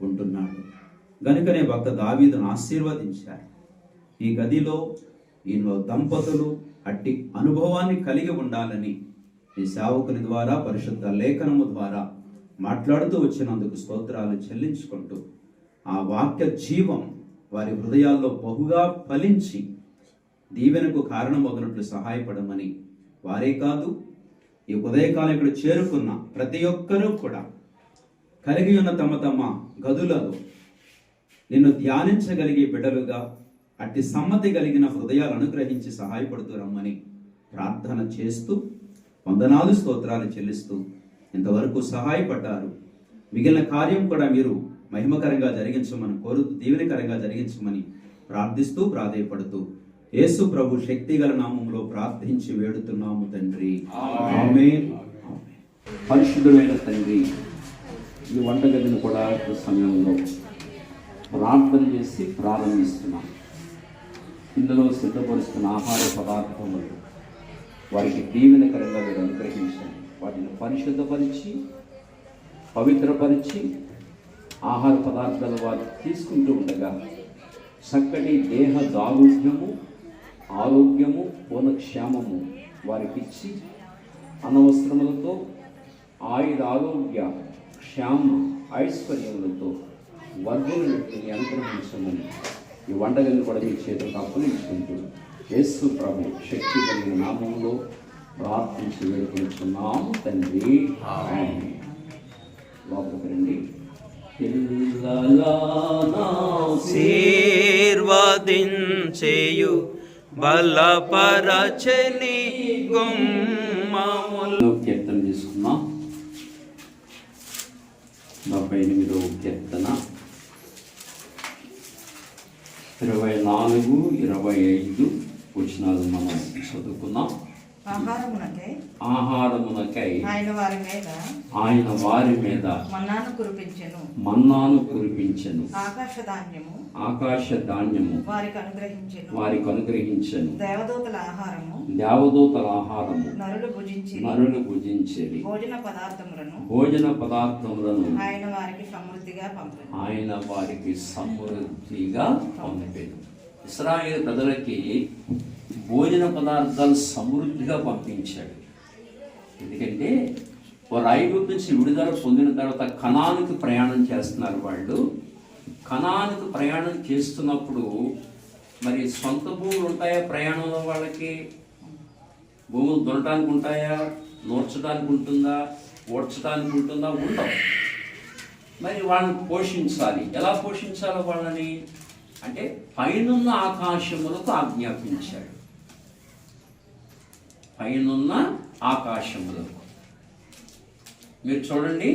ఉంటున్నాడు. గనుకనే భక్త దావీదును ఆశీర్వదించారు. ఈ గదిలో ఈ దంపతులు అట్టి అనుభవాన్ని కలిగి ఉండాలని ఈ సేవకుని ద్వారా, పరిశుద్ధ లేఖనము ద్వారా మాట్లాడుతూ వచ్చినందుకు స్తోత్రాలు చెల్లించుకుంటూ ఆ వాక్య జీవం వారి హృదయాల్లో బహుగా ఫలించి దీవెనకు కారణమగినట్లు సహాయపడమని వారే కాదు, ఈ ఉదయకాలం ఇక్కడ చేరుకున్న ప్రతి ఒక్కరూ కూడా కలిగి ఉన్న తమ తమ గదులలో నిన్ను ధ్యానించగలిగే బిడ్డలుగా అట్టి సమ్మతి కలిగిన హృదయాలు అనుగ్రహించి సహాయపడుతూ రమ్మని ప్రార్థన చేస్తూ వందనాలు స్తోత్రాలు చెల్లిస్తూ ఇంతవరకు సహాయపడ్డారు. మిగిలిన కార్యం కూడా మీరు మహిమకరంగా జరిగించమని కోరుతూ దీవెనకరంగా జరిగించమని ప్రార్థిస్తూ ప్రాధేయపడుతూ యేసు ప్రభు శక్తిగల నామములో ప్రార్థించి వేడుతున్నాము తండ్రి, ఆమేన్. పరిశుద్ధమైన తండ్రి, ఈ వంటగదిని కూడా ఈ సమయంలో ప్రార్థన చేసి ప్రారంభిస్తున్నాం. ఇందులో సిద్ధపరుస్తున్న ఆహార పదార్థములు వారికి దీవెనకరంగా మీరు అనుగ్రహించండి. వాటిని పరిశుద్ధపరిచి పవిత్రపరిచి ఆహార పదార్థాలు వారు తీసుకుంటూ ఉండగా చక్కటి దేహ దారుఢ్యము, ఆరోగ్యము, పూర్ణక్షేమము వారికి ఇచ్చి అనవసరములతో ఆయుర ఆరోగ్య క్షేమ ఐశ్వర్యములతో వర్ధులను అనుగ్రహించమని ఈ వంటగదిని కూడా మీ చేతులకు అప్పగించుకుంటూ యేసు ప్రభు శక్తి కలిగిన నామంలో ప్రార్థించి వేడుకుంటున్నాము తండ్రి, ఆమేన్. లోపలికి రండి. ఆశీర్వదించేయు బలపరచని గుమ్మములు. కీర్తన తీసుకున్నాం. 78వ కీర్తన 24, 25 వచనాలు మనం చదువుకున్నాం. ఆహారమునకై ఆయన వారి మీద మన్నాను కురిపించెను, ఆకాశ ధాన్యము వారికి అనుగ్రహించెను. దేవదూతల ఆహారము నరులు భుజించేది. భోజన పదార్థములను ఆయన వారికి సమృద్ధిగా పంపేది. ఇశ్రాయేలు ప్రజలకి భోజన పదార్థాలు సమృద్ధిగా పంపించాడు. ఎందుకంటే వారు ఐగుప్తు నుంచి విడుదల పొందిన తర్వాత కనానుకు ప్రయాణం చేస్తున్నారు. వాళ్ళు కనానుకు ప్రయాణం చేస్తున్నప్పుడు మరి సొంత భూములు ఉంటాయా ప్రయాణంలో? వాళ్ళకి భూములు దున్నటానికి ఉంటాయా? నూర్చడానికి ఉంటుందా? ఓడ్చడానికి ఉంటుందా? ఉండవు. మరి వాళ్ళని పోషించాలి. ఎలా పోషించాలో వాళ్ళని అంటే పైనున్న ఆకాశములకు ఆజ్ఞాపించాడు. పైనున్న ఆకాశములకు. మీరు చూడండి,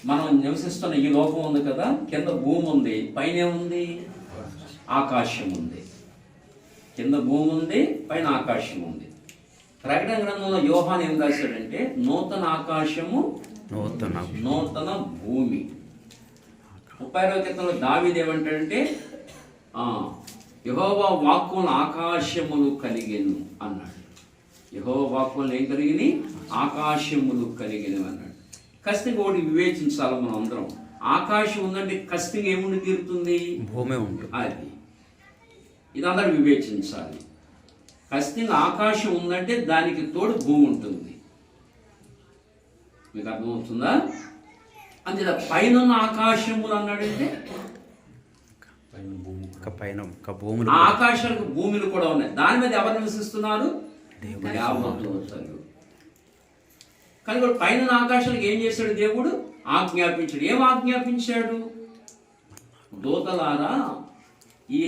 మనం నివసిస్తున్న ఈ లోకం ఉంది కదా, కింద భూమి ఉంది, పైన ఏముంది? ఆకాశం ఉంది. కింద భూమి ఉంది, పైన ఆకాశం ఉంది. ప్రకటన గ్రంథంలో యోహాను ఏం రాశాడంటే నూతన ఆకాశము, నూతన భూమి. 30వ కీర్తనలో దావీదు ఏమంటాడంటే యెహోవా వాక్కున ఆకాశములు కలిగెను అన్నాడు. యెహోవా వాక్కులు ఏం కలిగినాయి? ఆకాశములు కలిగినవి అన్నాడు. ఖచ్చితంగా ఒకటి వివేచించాలి మనం అందరం. ఆకాశం ఉందంటే ఖచ్చితంగా ఏముండి తీరుతుంది? భూమి ఉంటుంది. అది ఇదంతా వివేచించాలి. ఖచ్చితంగా ఆకాశం ఉందంటే దానికి తోడు భూమి ఉంటుంది. మీకు అర్థమవుతుందా? అంతే. పైన ఆకాశములు అన్నాడంటే ఆకాశానికి భూములు కూడా ఉన్నాయి. దాని మీద ఎవరు నివసిస్తున్నారు? దేవదూతలు. కానీ పైన ఆకాశానికి ఏం చేశాడు? దేవుడు ఆజ్ఞాపించాడు. ఏం ఆజ్ఞాపించాడు? దూతలారా, ఈ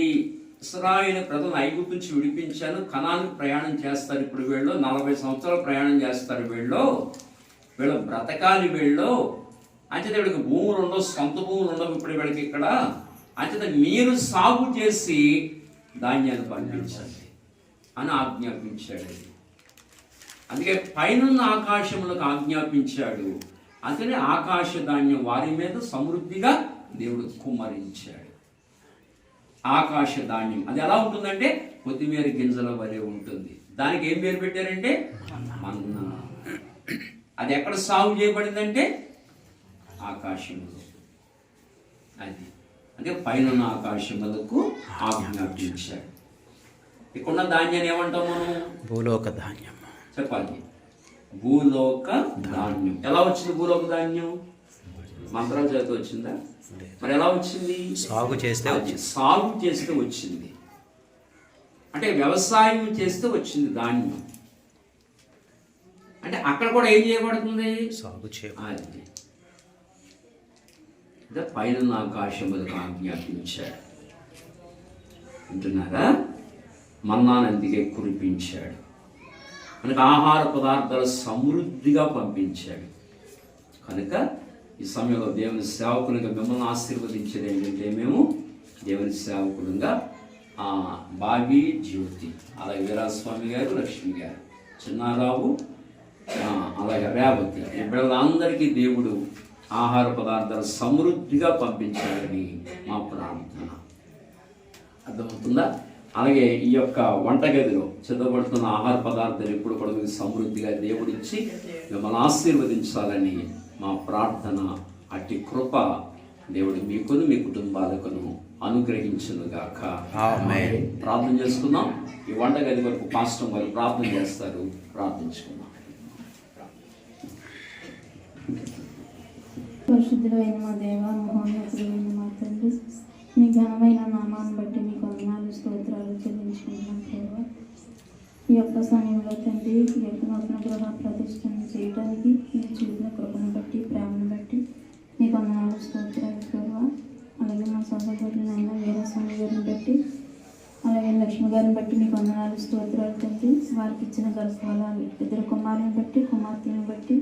ఇశ్రాయేలు ప్రజలను ఐగుప్తు నుంచి విడిపించాను, కనానుకు ప్రయాణం చేస్తారు. ఇప్పుడు వీళ్ళు 40 సంవత్సరాలు ప్రయాణం చేస్తారు. వీళ్ళు బ్రతకాలి. వీళ్ళు అంచేత వీడికి భూములు ఉండవు, సొంత భూములు ఉండవు ఇప్పుడు వీళ్ళకి ఇక్కడ. అంచేత మీరు సాగు చేసి ధాన్యాన్ని పండించండి అని ఆజ్ఞాపించాడు. అందుకే పైనున్న ఆకాశములకు ఆజ్ఞాపించాడు. అందుకని ఆకాశ ధాన్యం వారి మీద సమృద్ధిగా దేవుడు కుమ్మరించాడు. ఆకాశ ధాన్యం అది ఎలా ఉంటుందంటే కొత్తిమీర గింజల వలె ఉంటుంది. దానికి ఏం పేరు పెట్టారంటే మన్నా. అది ఎక్కడ సాగు చేయబడిందంటే ఆకాశంలో. అది అంటే పైన ఆకాశములకు ఆజ్ఞాపించాడు. ఇక్కడ ధాన్యాన్ని ఏమంటాం మనం? భూలోక ధాన్యం. చెప్పాలి. భూలోక ధాన్యం. ఎలా వచ్చింది భూలోక ధాన్యం? మంత్రాల చేత వచ్చిందా? మరి ఎలా వచ్చింది? సాగు చేస్తే వచ్చింది. సాగు చేస్తే వచ్చింది. అంటే వ్యవసాయం చేస్తే వచ్చింది ధాన్యం. అంటే అక్కడ కూడా ఏం చేయబడుతుంది? సాగు అది పైన ఆకాశములకు ఆజ్ఞాపించాడు. వింటున్నారా? మన్నాను అందుకే కురిపించాడు. కనుక ఆహార పదార్థాలు సమృద్ధిగా పంపించాడు. కనుక ఈ సమయంలో దేవుని సేవకులుగా మిమ్మల్ని ఆశీర్వదించేది ఏంటంటే, మేము దేవుని సేవకులుగా బాబీ జ్యోతి, అలాగే వీరాస్వామి గారు, లక్ష్మి గారు, చిన్నారావు, అలాగే రేవతి, ఈ బిడ్డలందరికీ దేవుడు ఆహార పదార్థాలు సమృద్ధిగా పంపించాలని మా ప్రార్థన. అర్థమవుతుందా? అలాగే ఈ యొక్క వంటగదిలో సిద్ధపడుతున్న ఆహార పదార్థాలు ఎప్పుడు కూడా మీకు సమృద్ధిగా దేవుడిచ్చి మిమ్మల్ని ఆశీర్వదించాలని మా ప్రార్థన. అట్టి కృప దేవుడు మీకును మీ కుటుంబాలకును అనుగ్రహించునుగాక. ఆమేన్. ప్రార్థన చేసుకుందాం. ఈ వంటగది వరకు పాస్టర్ వారు ప్రార్థన చేస్తారు. ప్రార్థించుకుందాం. పరిశుద్ధుడైన మా దేవ, మహోన్నతుడైన మా తండ్రి, మీ ఘనమైన నామాన్ని బట్టి మీకు వందనాలు, స్తోత్రాలు చెల్లించుకుంటున్నాం ప్రభావ. ఈ యొక్క సమయంలో తండ్రి, ఈ యొక్క నూతన గృహ ప్రతిష్టను చేయడానికి మీరు చూపిన కృపను బట్టి, ప్రేమను బట్టి మీకు వందనాలు, స్తోత్రాలు ప్రభావ. అలాగే మా సహోదరులైన వీరస్వామి గారిని బట్టి, అలాగే లక్ష్మి గారిని బట్టి మీకు వందనాలు, స్తోత్రాలు తండ్రి. వారికి ఇచ్చిన గర్భఫలాలు, ఇద్దరు కుమారులను బట్టి, కుమార్తెను బట్టి,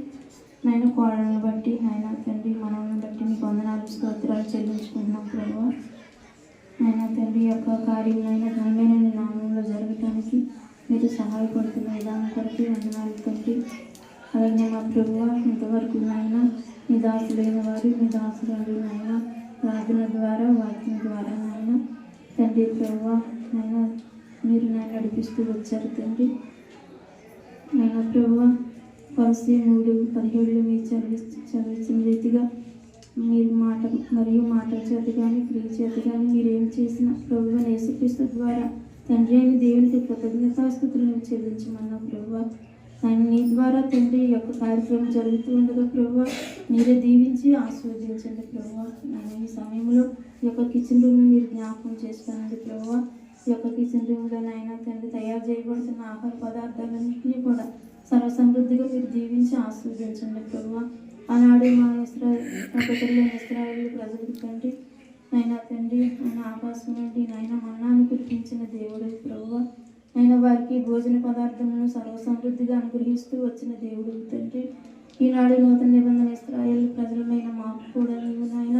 నాయన కోడలను బట్టి, నాయన తండ్రి మనల్ని బట్టి మీకు వందనాలు, స్తోత్రాలు చెల్లించుకుంటున్నాం ప్రభావ. నాయన తండ్రి యొక్క కార్యములైన ఘనమైన నీ నామంలో జరగటానికి మీరు సహాయపడుతున్న విధానం కొరకు వందనాలు తండ్రి. అలాగే మా ప్రభువ, ఇంతవరకు నాయన మీ దాసులైన వారు, మీ దాసులు నాయన ప్రార్థన ద్వారా, వాక్యం ద్వారా నాయన తండ్రి ప్రభువ, నాయన మీరు నన్ను నడిపిస్తూ వచ్చారు తండ్రి. నాయన ప్రభువ, కొలస్సీ 3:17 మీరు చదివించిన రీతిగా మీరు మాటల చేత కానీ, క్రియ చేత కానీ మీరు ఏం చేసిన ప్రభువు యేసుక్రీస్తు ద్వారా తండ్రి అయిన దేవునికి కృతజ్ఞతాస్తుతులను చెల్లించమన్నా ప్రభువ. ఆయన నీ ద్వారా తండ్రి ఈ యొక్క కార్యక్రమం జరుగుతూ ఉండగా ప్రభువ, మీరే దీవించి ఆశీర్వదించండి ప్రభువ. నేను ఈ సమయంలో ఈ యొక్క కిచెన్ రూమ్ మీరు జ్ఞాపకం చేసుకోండి ప్రభువ. ఈ యొక్క కిచెన్ రూమ్లో నాయన తండ్రి తయారు చేయబడుతున్న ఆహార పదార్థాలన్నింటినీ కూడా సర్వసమృద్ధిగా మీరు దీవించి ఆశీర్వదించండి ప్రభువ. ఆనాడు మా ఇశ్రాయేలు ప్రజలకు తండ్రి నాయన తండ్రి, ఆయన ఆకాశం నుండి నాయన మన్నాను కురిపించిన దేవుడు ప్రభువ. ఆయన వారికి భోజన పదార్థములను సర్వసమృద్ధిగా అనుగ్రహిస్తూ వచ్చిన దేవుడు తండ్రి. ఈనాడు నూతన నిబంధన ఇశ్రాయేలు ప్రజలమైన మాకు కూడా నీవు నాయన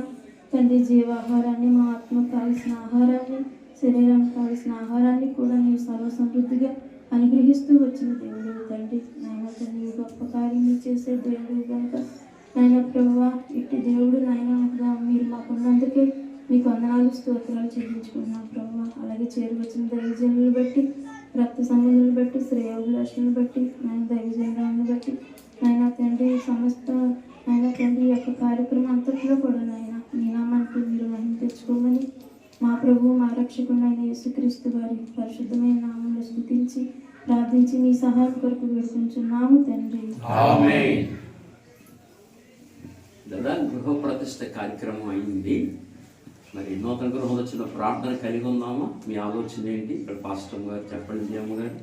తండ్రి జీవాహారాన్ని, మా ఆత్మకు కావలసిన ఆహారాన్ని, శరీరానికి కావలసిన ఆహారాన్ని కూడా నీవు సర్వసమృద్ధిగా అనుగ్రహిస్తూ వచ్చిన దేవుడు తండ్రి. నాయన తండ్రి గొప్ప కార్యం చేసే దేవుడు కనుక నాయన ప్రభువ, ఇట్టి దేవుడు నాయన మీరు మాకున్నందుకే మీకు వందనాలు, స్తోత్రాలు చెల్లించుకున్నాం ప్రభువ. అలాగే చేరువచ్చిన దైవజనులను బట్టి, రక్త సంబంధాలను బట్టి, శ్రేయోభిలాషులను బట్టి, నాయన దైవజనులను బట్టి నాయన తండ్రి సమస్త నాయన తండ్రి యొక్క కార్యక్రమం అంతట్లో కూడా నాయన మీ నామానికి మీరు మహిమ తెచ్చుకోమని మా ప్రభు, మా రక్షకుడైన యేసుక్రీస్తు వారి పరిశుద్ధమైన నామంలో స్తుతించి ప్రార్థించి మీ సహాయం కొరకు వేడుకుంటున్నాము తండ్రి. ఆమేన్. కదా గృహ ప్రతిష్ఠ కార్యక్రమం అయింది. మరి నూతన గృహంలో వచ్చిన ప్రార్థన కలిగి ఉందామా? మీ ఆలోచన ఏంటి? ఇక్కడ పాస్టర్ గారు చెప్పండి. జయమ్మ గారు.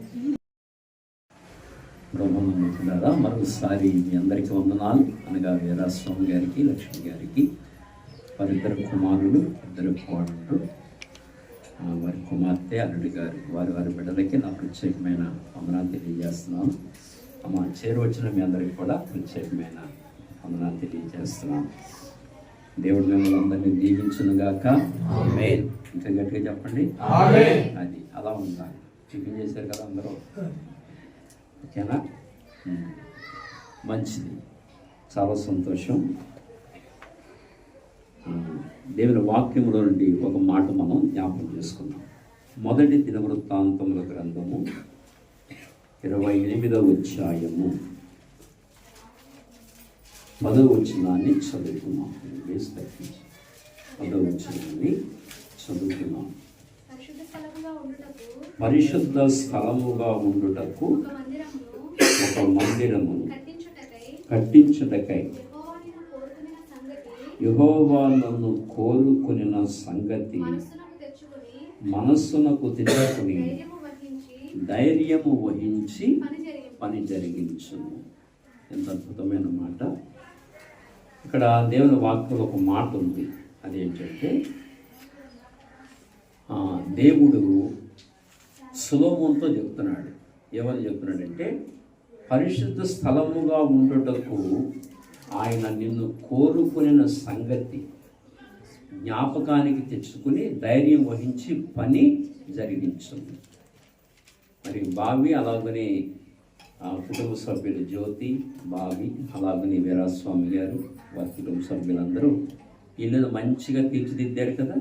బ్రహ్మనులారా, మరొకసారి మీ అందరికీ వందనాలు. అనగా వీరాస్వామి గారికి, లక్ష్మి గారికి, వారిద్దరు కుమారులు, 2 కోడళ్ళు, వారి కుమార్తె, అల్లుడి గారు, వారి బిడ్డలకి నా ప్రత్యేకమైన వందనాలు తెలియజేస్తున్నాను. మా చేరువచ్చిన మీ అందరికీ కూడా ప్రత్యేకమైన వందనాలు తెలియజేస్తున్నాను. దేవుడు మిమ్మల్ని అందరినీ దీవించునుగాక. ఆమేన్. ఇంకా గట్టిగా చెప్పండి. ఆమేన్. అది అలా ఉండాలి. టిఫిన్ చేశారు కదా అందరూ, ఓకేనా? మంచిది, చాలా సంతోషం. దేవుని వాక్యంలో నుండి ఒక మాట మనం జ్ఞాపకం చేసుకుందాం. మొదటి దినవృత్తాంతముల గ్రంథము 28వ అధ్యాయము 10వ వచనాన్ని చదువుకున్నాం. 10వ వచనాన్ని చదువుకున్నాం. పరిశుద్ధ స్థలముగా ఉండుటకు ఒక మందిరము కట్టించుటకై కట్టించుటకై యెహోవా నన్ను కోరుకొనిన సంగతి మనస్సునకు తెచ్చుకుని ధైర్యము వహించి పని జరిగించును. ఎంత అద్భుతమైన మాట. ఇక్కడ దేవుని వాక్యంలో ఒక మాట ఉంది. అదేంటంటే దేవుడు సొలొమోనుతో చెప్తున్నాడు. ఏమని చెప్తున్నాడంటే, పరిశుద్ధ స్థలముగా ఉండుటకు ఆయన నిన్ను కోరుకునే సంగతి జ్ఞాపకానికి తెచ్చుకుని ధైర్యం వహించి పని జరిగించుంది. మరి బావి, అలాగనే కుటుంబ సభ్యులు జ్యోతి, బావి, అలాగనే వీరాస్వామి గారు, వారి కుటుంబ సభ్యులందరూ ఇల్లును మంచిగా తీర్చిదిద్దారు కదా.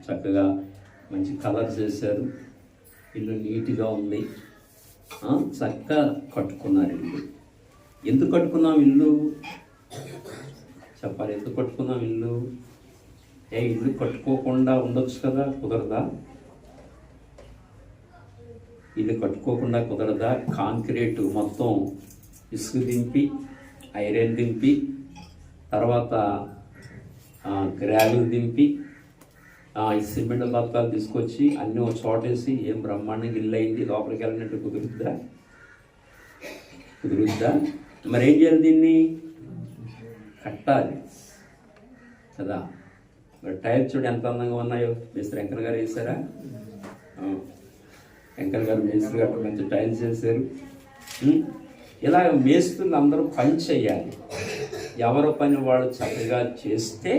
చక్కగా మంచి కలర్ చేశారు. ఇల్లు నీట్గా ఉంది. చక్కగా కట్టుకున్నారు ఇల్లు. ఎందుకు కట్టుకున్నాం ఇల్లు చెప్పాలి. ఎందుకు కట్టుకున్నాం ఇల్లు? ఇల్లు కట్టుకోకుండా ఉండొచ్చు కదా, కుదరదా? ఇల్లు కట్టుకోకుండా కుదరదా? కాంక్రీట్ మొత్తం ఇసుక దింపి, ఐరన్ దింపి, తర్వాత గ్రావెల్ దింపి, ఈ సిమెంట్ బతకాలు తీసుకొచ్చి అన్నీ ఒక చోటేసి ఏం బ్రహ్మాండంగా ఇల్లు అయింది, లోపలికి వెళ్ళినట్టు కుదురుద్దా? మరి ఏం చేయాలి? దీన్ని కట్టాలి కదా. మరి టైల్స్ చూడు ఎంత అందంగా ఉన్నాయో. మేస్త్రి వెంకన్న గారు వేసారా? వెంకన్న గారు మేస్త్రి గారు మంచి టైల్స్ వేసారు. ఇలా మేస్త్రులు అందరూ పని చేయాలి. ఎవరి పని వాడు చక్కగా చేస్తే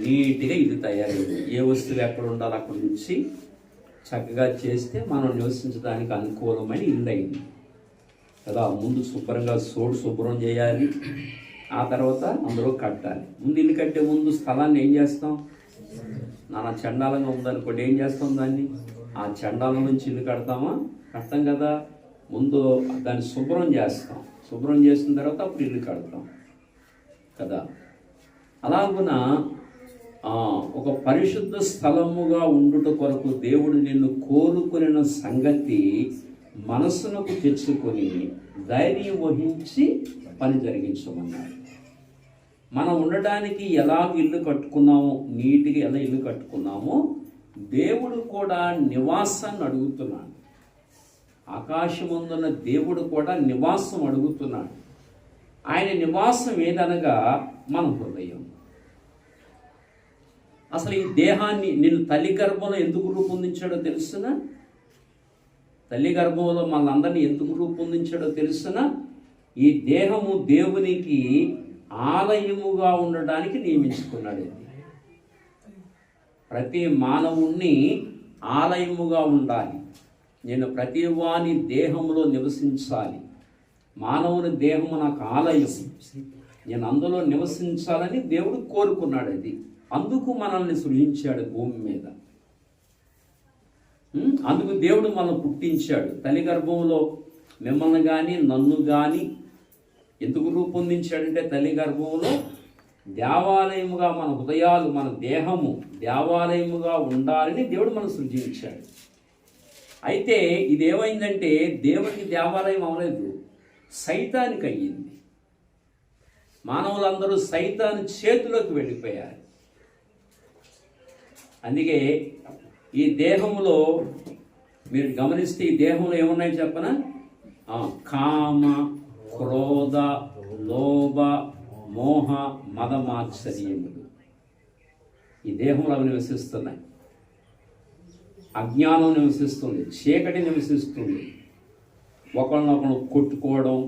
నీట్గా ఇల్లు తయారైంది. ఏ వస్తువులు ఎక్కడ ఉండాలో అక్కడ నుంచి చక్కగా చేస్తే మనం నివసించడానికి అనుకూలమైన ఇల్లు అయింది కదా. ముందు శుభ్రంగా శుభ్రం చేయాలి. ఆ తర్వాత అందరూ కట్టాలి. ముందు ఇల్లు కట్టే ముందు స్థలాన్ని ఏం చేస్తాం? నానా చండాలంగా ఉందనుకోండి, ఏం చేస్తాం? దాన్ని ఆ చండాలం నుంచి ఇల్లు కడతామా? కట్టం కదా. ముందు దాన్ని శుభ్రం చేస్తాం. శుభ్రం చేసిన తర్వాత అప్పుడు ఇల్లు కడతాం కదా. అలాగున ఒక పరిశుద్ధ స్థలముగా ఉండుట కొరకు దేవుడు నిన్ను కోరుకునే సంగతి మనస్సునకు తెచ్చుకొని ధైర్యం వహించి పని జరిగించమన్నాడు. మనం ఉండడానికి ఎలా ఇల్లు కట్టుకున్నామో, నీట్గా ఎలా ఇల్లు కట్టుకున్నామో దేవుడు కూడా నివాసాన్ని అడుగుతున్నాడు. ఆకాశమందున్న దేవుడు కూడా నివాసం అడుగుతున్నాడు. ఆయన నివాసం ఏదనగా మన హృదయం. అసలు ఈ దేహాన్ని నిన్ను తల్లి గర్భంలో ఎందుకు రూపొందించాడో తెలుసునా? తల్లి గర్భంలో మనందరినీ ఎందుకు రూపొందించాడో తెలుసునా? ఈ దేహము దేవునికి ఆలయముగా ఉండడానికి నియమించుకున్నాడు. ప్రతి మానవుణ్ణి ఆలయముగా ఉండాలి. నేను ప్రతి వాని దేహంలో నివసించాలి. మానవుని దేహము నాకు ఆలయం, నేను అందులో నివసించాలని దేవుడు కోరుకున్నాడు. అది అందుకు మనల్ని సృజించాడు భూమి మీద. అందుకు దేవుడు మనల్ని పుట్టించాడు. తల్లి గర్భంలో మిమ్మల్ని కానీ నన్ను కానీ ఎందుకు రూపొందించాడంటే, తల్లి గర్భంలో దేవాలయముగా మన హృదయాలు, మన దేహము దేవాలయముగా ఉండాలని దేవుడు మనం సృజించాడు. అయితే ఇదేమైందంటే దేవునికి దేవాలయం అవ్వలేదు, సైతానికి అయ్యింది. మానవులందరూ సైతాను చేతిలోకి వెళ్ళిపోయారు. అందుకే ఈ దేహంలో మీరు గమనిస్తే ఈ దేహంలో ఏమున్నాయో చెప్పనా? కామ, క్రోధ, లోభ, మోహ, మదమాత్సర్యములు ఈ దేహంలో అవి నివసిస్తున్నాయి. అజ్ఞానం నివసిస్తుంది, చీకటి నివసిస్తుంది. ఒకళ్ళనొకళ్ళు కొట్టుకోవడం,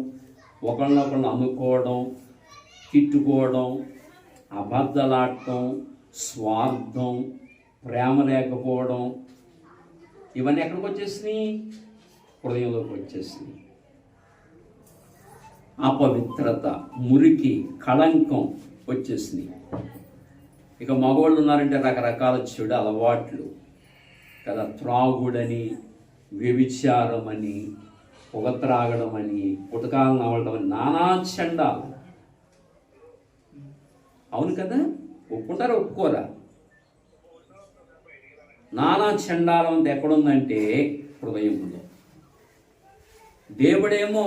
ఒకళ్ళనొకళ్ళు అనుకోవడం, తిట్టుకోవడం, అబద్ధలాడటం, స్వార్థం, ప్రేమ లేకపోవడం, ఇవన్నీ ఎక్కడికి వచ్చేసినాయి? హృదయంలోకి వచ్చేసినాయి. అపవిత్రత, మురికి, కళంకం వచ్చేసినాయి. ఇక మగవాళ్ళు ఉన్నారంటే రకరకాల చెడు అలవాట్లు కదా. త్రాగుడని, వ్యభిచారమని, పొగ త్రాగడమని, పుటకాలను అవడం అని, నానా చండాలు. అవును కదా? ఒప్పుకుంటారా ఒప్పుకోరా? నానా చండాలం అంతా ఎక్కడుందంటే హృదయంలో. దేవుడేమో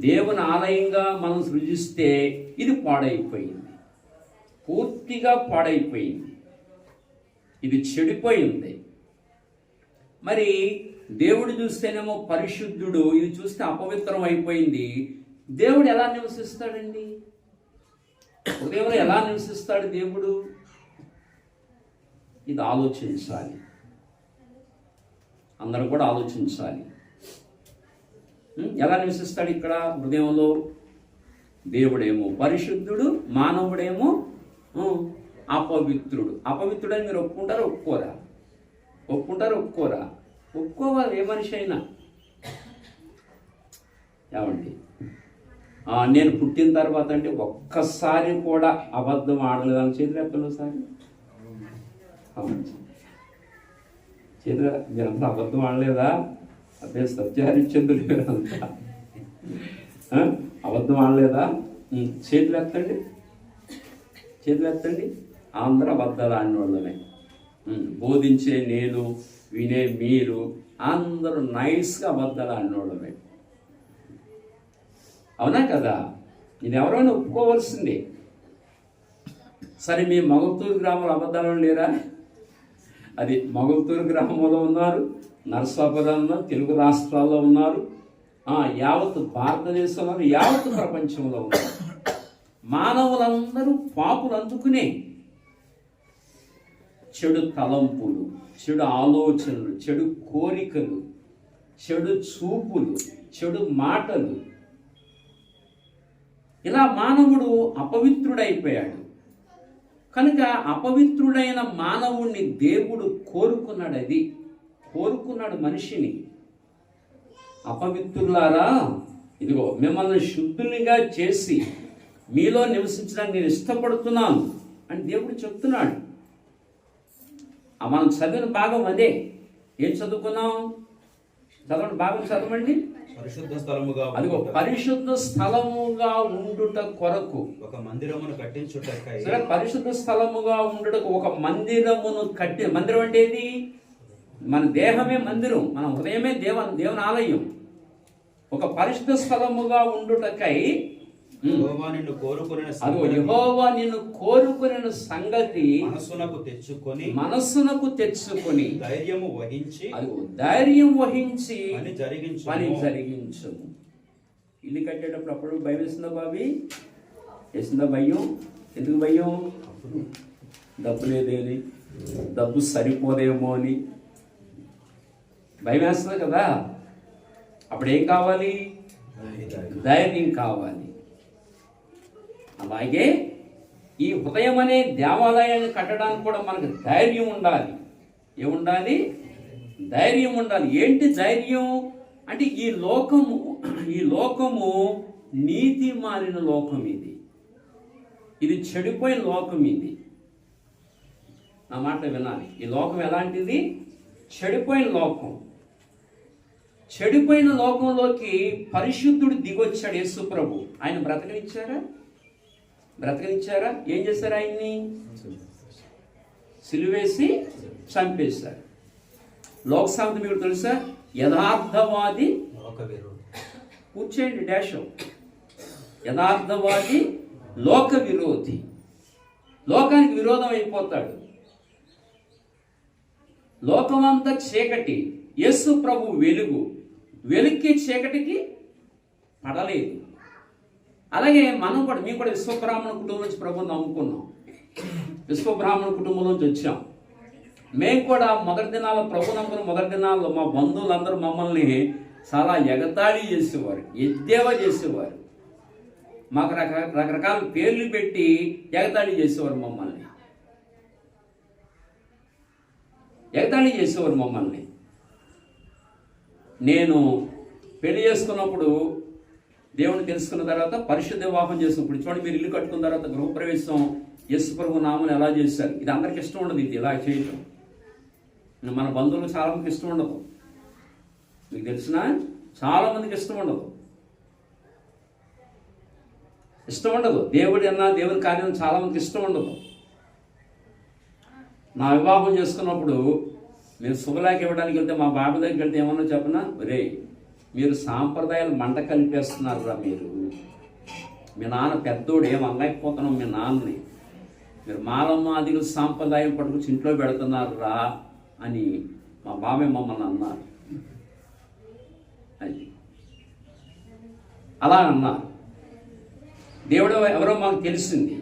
దేవుని ఆలయంగా మనం సృజిస్తే ఇది పాడైపోయింది, పూర్తిగా పాడైపోయింది, ఇది చెడిపోయింది. మరి దేవుడు చూస్తేనేమో పరిశుద్ధుడు, ఇది చూస్తే అపవిత్రం అయిపోయింది. దేవుడు ఎలా నివసిస్తాడండి? దేవుడు ఎలా నివసిస్తాడు దేవుడు? ఇది ఆలోచించాలి, అందరూ కూడా ఆలోచించాలి. ఎలా నివసిస్తాడు ఇక్కడ హృదయంలో? దేవుడేమో పరిశుద్ధుడు, మానవుడేమో అపవిత్రుడు. అపవిత్రుడని మీరు ఒప్పుకుంటారా ఒప్పుకోరా? ఒప్పుకుంటారా ఒప్పుకోరా? ఒప్పుకోవాలి ఏ మనిషి అయినా. ఏమండి, నేను పుట్టిన తర్వాత అంటే ఒక్కసారి కూడా అబద్ధం ఆడలేదని చేతులు ఎక్కడ సారి చేతులు మీరంతా అబద్ధం ఆడలేదా? అదే సత్యహరిశ్చంద్రులు మీరంతా అబద్ధం ఆడలేదా? చేతులు ఎత్తండి, చేతులు ఎత్తండి. అందరూ అబద్ధాలు ఆడిన వాళ్ళమే. బోధించే నేను, వినే మీరు అందరూ నైస్గా అబద్ధాలు ఆడిన వాళ్ళమే. అవునా కదా? ఇది ఎవరైనా ఒప్పుకోవాల్సిందే. సరే, మీ మొగల్తూరు గ్రామంలో అబద్ధాలు లేరా? అది మొగల్తూరు గ్రామంలో ఉన్నారు, నరసాపురంలో, తెలుగు రాష్ట్రాల్లో ఉన్నారు, యావత్ భారతదేశంలో, యావత్ ప్రపంచంలో ఉన్నారు. మానవులందరూ పాపులు అందుకునే చెడు తలంపులు, చెడు ఆలోచనలు, చెడు కోరికలు, చెడు చూపులు, చెడు మాటలు, ఇలా మానవుడు అపవిత్రుడైపోయాడు. కనుక అపవిత్రుడైన మానవుణ్ణి దేవుడు కోరుకున్నాడు. అది కోరుకున్నాడు మనిషిని. అపవిత్రులారా, ఇదిగో మిమ్మల్ని శుద్ధునిగా చేసి మీలో నివసించడానికి నేను ఇష్టపడుతున్నాను అని దేవుడు చెప్తున్నాడు. మనం చదివిన భాగం అదే. ఏం చదువుకున్నాం? చదవండి, భాగం చదవండి. పరిశుద్ధ స్థలముగా, అదిగో పరిశుద్ధ స్థలముగా ఉండుట కొరకు ఒక మందిరమును కట్టించుటకై. సరే, పరిశుద్ధ స్థలముగా ఉండుటకు ఒక మందిరమును కట్టి. మందిరం అంటే ఏది? మన దేహమే మందిరం, మన హృదయమే దేవుని ఆలయం. ఒక పరిశుద్ధ స్థలముగా ఉండుటకై యెహోవా నిన్ను కోరుకునే సంగతి మనస్సునకు తెచ్చుకొని ధైర్యము వహించి పని జరిగించము. ఇల్లు కట్టేటప్పుడు అప్పుడు భయం వేసిందా బాబీ? వేసిందా భయం? ఎందుకు భయం? డబ్బు లేదేని, డబ్బు సరిపోదేమో అని భయం వేస్తుంది కదా. అప్పుడు ఏం కావాలి? ధైర్యం కావాలి. అలాగే ఈ హృదయం అనే దేవాలయాన్ని కట్టడానికి కూడా మనకు ధైర్యం ఉండాలి. ఏముండాలి? ధైర్యం ఉండాలి. ఏంటి ధైర్యం అంటే, ఈ లోకము నీతి మారిన లోకం. ఇది చెడిపోయిన లోకం. నా మాట వినాలి. ఈ లోకం ఎలాంటిది? చెడిపోయిన లోకం. చెడిపోయిన లోకంలోకి పరిశుద్ధుడు దిగొచ్చాడు యేసు ప్రభు. ఆయన బ్రతకనిచ్చారా? ఏం చేశారు? ఆయన్ని సిలువేసి చంపేశారు. లోకసాంతి మీకు తెలుసా? యథార్థవాది కూర్చేయండి డాష్. యథార్థవాది లోక విరోధి. లోకానికి విరోధం అయిపోతాడు. లోకమంతా చీకటి, యేసు ప్రభు వెలుగు. వెలుక్కి చీకటికి పడలేదు. అలాగే మేము కూడా విశ్వబ్రాహ్మణ కుటుంబం నుంచి ప్రభుని నమ్ముకున్నాం. విశ్వబ్రాహ్మణ కుటుంబం నుంచి వచ్చాం. మేము కూడా మొదటి దినాల్లో, ప్రభు నమ్ముకున్న మొదటి దినాల్లో మా బంధువులందరూ మమ్మల్ని చాలా ఎగతాళి చేసేవారు, ఎద్దేవా చేసేవారు. మాకు రకరకాల పేర్లు పెట్టి ఎగతాళి చేసేవారు మమ్మల్ని. నేను పెళ్లి చేసుకున్నప్పుడు, దేవుని తెలుసుకున్న తర్వాత పరిశుద్ధ వివాహం చేసినప్పుడు, చూడండి, మీరు ఇల్లు కట్టుకున్న తర్వాత గృహప్రవేశం యేసు ప్రభు నామమున ఎలా చేశారు. ఇది అందరికి ఇష్టం ఉండదు, ఇది ఇలా చేయటం. మన బంధువులకు చాలా మందికి ఇష్టం ఉండదు. మీకు తెలిసిన చాలా మందికి ఇష్టం ఉండదు. దేవుని కార్యం చాలా మందికి ఇష్టం ఉండదు. నా వివాహం చేసుకున్నప్పుడు నేను శుభలేఖ ఇవ్వడానికి వెళ్తే, మా బాబు దగ్గరికి వెళ్తే ఏమన్నా చెప్పనా, రే మీరు సాంప్రదాయాలు మంట కలిపేస్తున్నారురా మీరు. మీ నాన్న పెద్దోడు ఏం అనలేకపోతున్నాం మీ నాన్నని. మీరు మాలమాదిలు సాంప్రదాయం పట్టుకొచ్చి ఇంట్లో పెడుతున్నారురా అని మా బాబాయ్ మమ్మల్ని అన్నారు. అది అలా అన్నారు. దేవుడు ఎవరో మాకు తెలిసింది.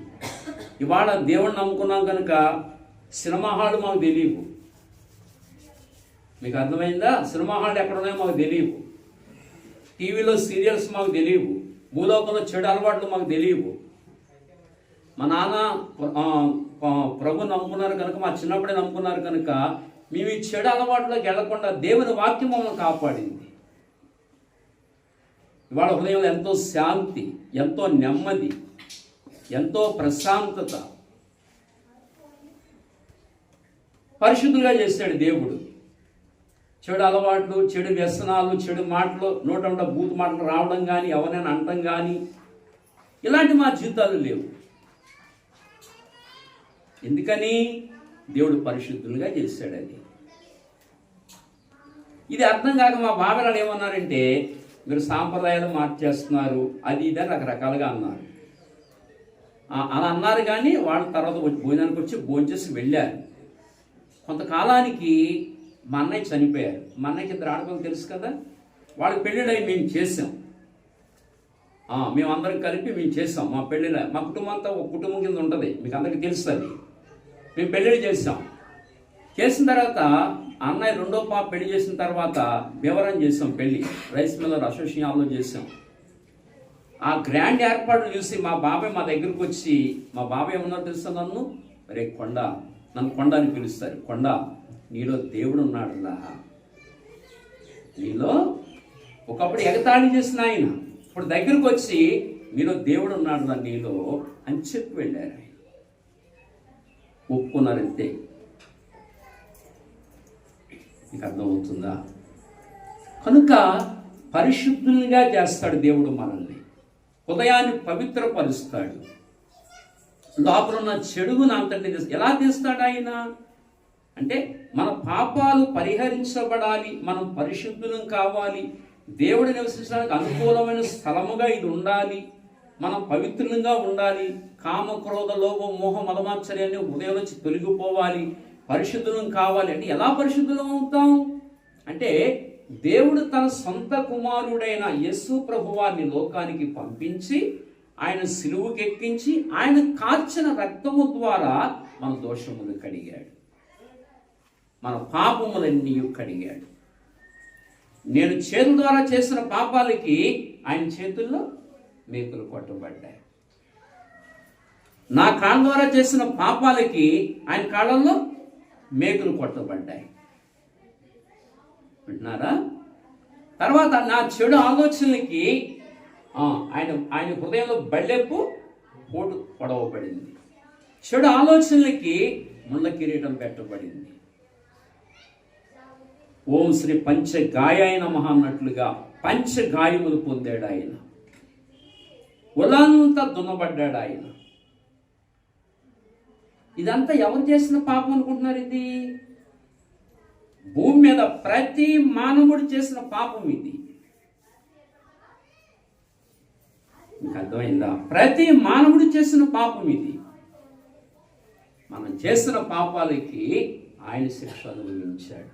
ఇవాళ దేవుడిని నమ్ముకున్నాం కనుక సినిమా హాళ్ళు మాకు తెలియవు. మీకు అర్థమైందా? సినిమా హాళ్ళు ఎక్కడ ఉన్నాయో మాకు తెలియవు. టీవీలో సీరియల్స్ మాకు తెలియవు. భూలోకంలో చెడు అలవాట్లు మాకు తెలియవు. మా నాన్న ప్రభు నమ్ముకున్నారు కనుక, మా చిన్నప్పుడే నమ్ముకున్నారు కనుక మేము ఈ చెడు అలవాట్లోకి వెళ్లకుండా దేవుని వాక్యం మమ్మల్ని కాపాడింది. ఇవాళ హృదయంలో ఎంతో శాంతి, ఎంతో నెమ్మది, ఎంతో ప్రశాంతత. పరిశుద్ధులుగా చేశాడు దేవుడు. చెడు అలవాట్లు, చెడు వ్యసనాలు, చెడు మాటలు, నోట బూతు మాటలు రావడం కానీ, ఎవరైనా అనటం కానీ, ఇలాంటి మా జీవితాలు లేవు. ఎందుకని? దేవుడు పరిశుద్ధులుగా చేశాడు. అది ఇది అర్థం కాక మా బాబాలు ఏమన్నారంటే, మీరు సాంప్రదాయాలు మార్చేస్తున్నారు, అది ఇది అని రకరకాలుగా అన్నారు. అలా అన్నారు. కానీ వాళ్ళ తర్వాత భోజనానికి వచ్చి భోంచేసి వెళ్ళారు. కొంతకాలానికి మా అన్నయ్య చనిపోయారు. మా అన్నయ్యకి 2 ఆడపిల్లలు తెలుసు కదా. వాళ్ళ పెళ్ళిళ్ళై మేము చేసాం. మేమందరం కలిపి మేము చేసాం. మా పెళ్ళిళ్ళ మా కుటుంబం అంతా ఒక కుటుంబం కింద ఉంటుంది, మీకు అందరికీ తెలుస్తుంది. మేము పెళ్ళిళ్ళు చేసాం. చేసిన తర్వాత అన్నయ్య 2వ పాప పెళ్లి చేసిన తర్వాత వివరం చేసాం. పెళ్లి రైస్ మిల్లర్ అసోసియేషన్లో చేసాం. ఆ గ్రాండ్ ఏర్పాట్లు చూసి మా బాబాయ్ మా దగ్గరకు వచ్చి, మా బాబాయ్ ఏమన్నారు తెలుసా? నన్ను కొండ, నన్ను కొండ అని పిలుస్తారు. కొండ, నీలో దేవుడు ఉన్నాడురా. నీలో ఒకప్పుడు ఎగతాళి చేసిన ఆయన ఇప్పుడు దగ్గరకు వచ్చి నీలో దేవుడు ఉన్నాడురా నీలో అని చెప్పి వెళ్ళారు. ఒప్పుకున్నారంతే. మీకు అర్థమవుతుందా? కనుక పరిశుద్ధులుగా చేస్తాడు దేవుడు మనల్ని. హృదయాన్ని పవిత్రపరుస్తాడు. లోపల ఉన్న చెడుగును అంతటి ఎలా తీస్తాడు ఆయన అంటే, మన పాపాలు పరిహరించబడాలి, మనం పరిశుద్ధులం కావాలి, దేవుడు నివసించడానికి అనుకూలమైన స్థలముగా ఇది ఉండాలి, మనం పవిత్రంగా ఉండాలి, కామ క్రోధ లోభ మోహ మదమాశ్చర్యాన్ని హృదయం నుంచి తొలగిపోవాలి, పరిశుద్ధులం కావాలి. అంటే ఎలా పరిశుద్ధులం అవుతాం అంటే, దేవుడు తన సొంత కుమారుడైన యేసు ప్రభువారిని లోకానికి పంపించి ఆయన సిలువుకెక్కించి ఆయన కార్చిన రక్తము ద్వారా మన దోషములు కడిగాడు, మన పాపములన్నీ కడిగాడు. నేను చేతుల ద్వారా చేసిన పాపాలకి ఆయన చేతుల్లో మేకులు కొట్టబడ్డాయి. నా కాళ్ళ ద్వారా చేసిన పాపాలకి ఆయన కాళ్ళల్లో మేకులు కొట్టబడ్డాయి. వింటున్నారా? తర్వాత నా చెడు ఆలోచనలకి ఆయన హృదయంలో బళ్ళెప్పు పోటు పొడవబడింది. చెడు ఆలోచనలకి ముళ్ళ కిరీటం పెట్టబడింది. ఓం శ్రీ పంచగాయాయ నమః అన్నట్లుగా పంచగాయములు పొందాడు ఆయన. ఒళ్ళంతా దున్నబడ్డాడు ఆయన. ఇదంతా ఎవరు చేసిన పాపం అనుకుంటున్నారు? ఇది భూమి మీద ప్రతి మానవుడు చేసిన పాపం ఇది. మీకు అర్థమైందా? ప్రతి మానవుడు చేసిన పాపం ఇది. మనం చేసిన పాపాలకి ఆయన శిక్ష అనుభవించాడు.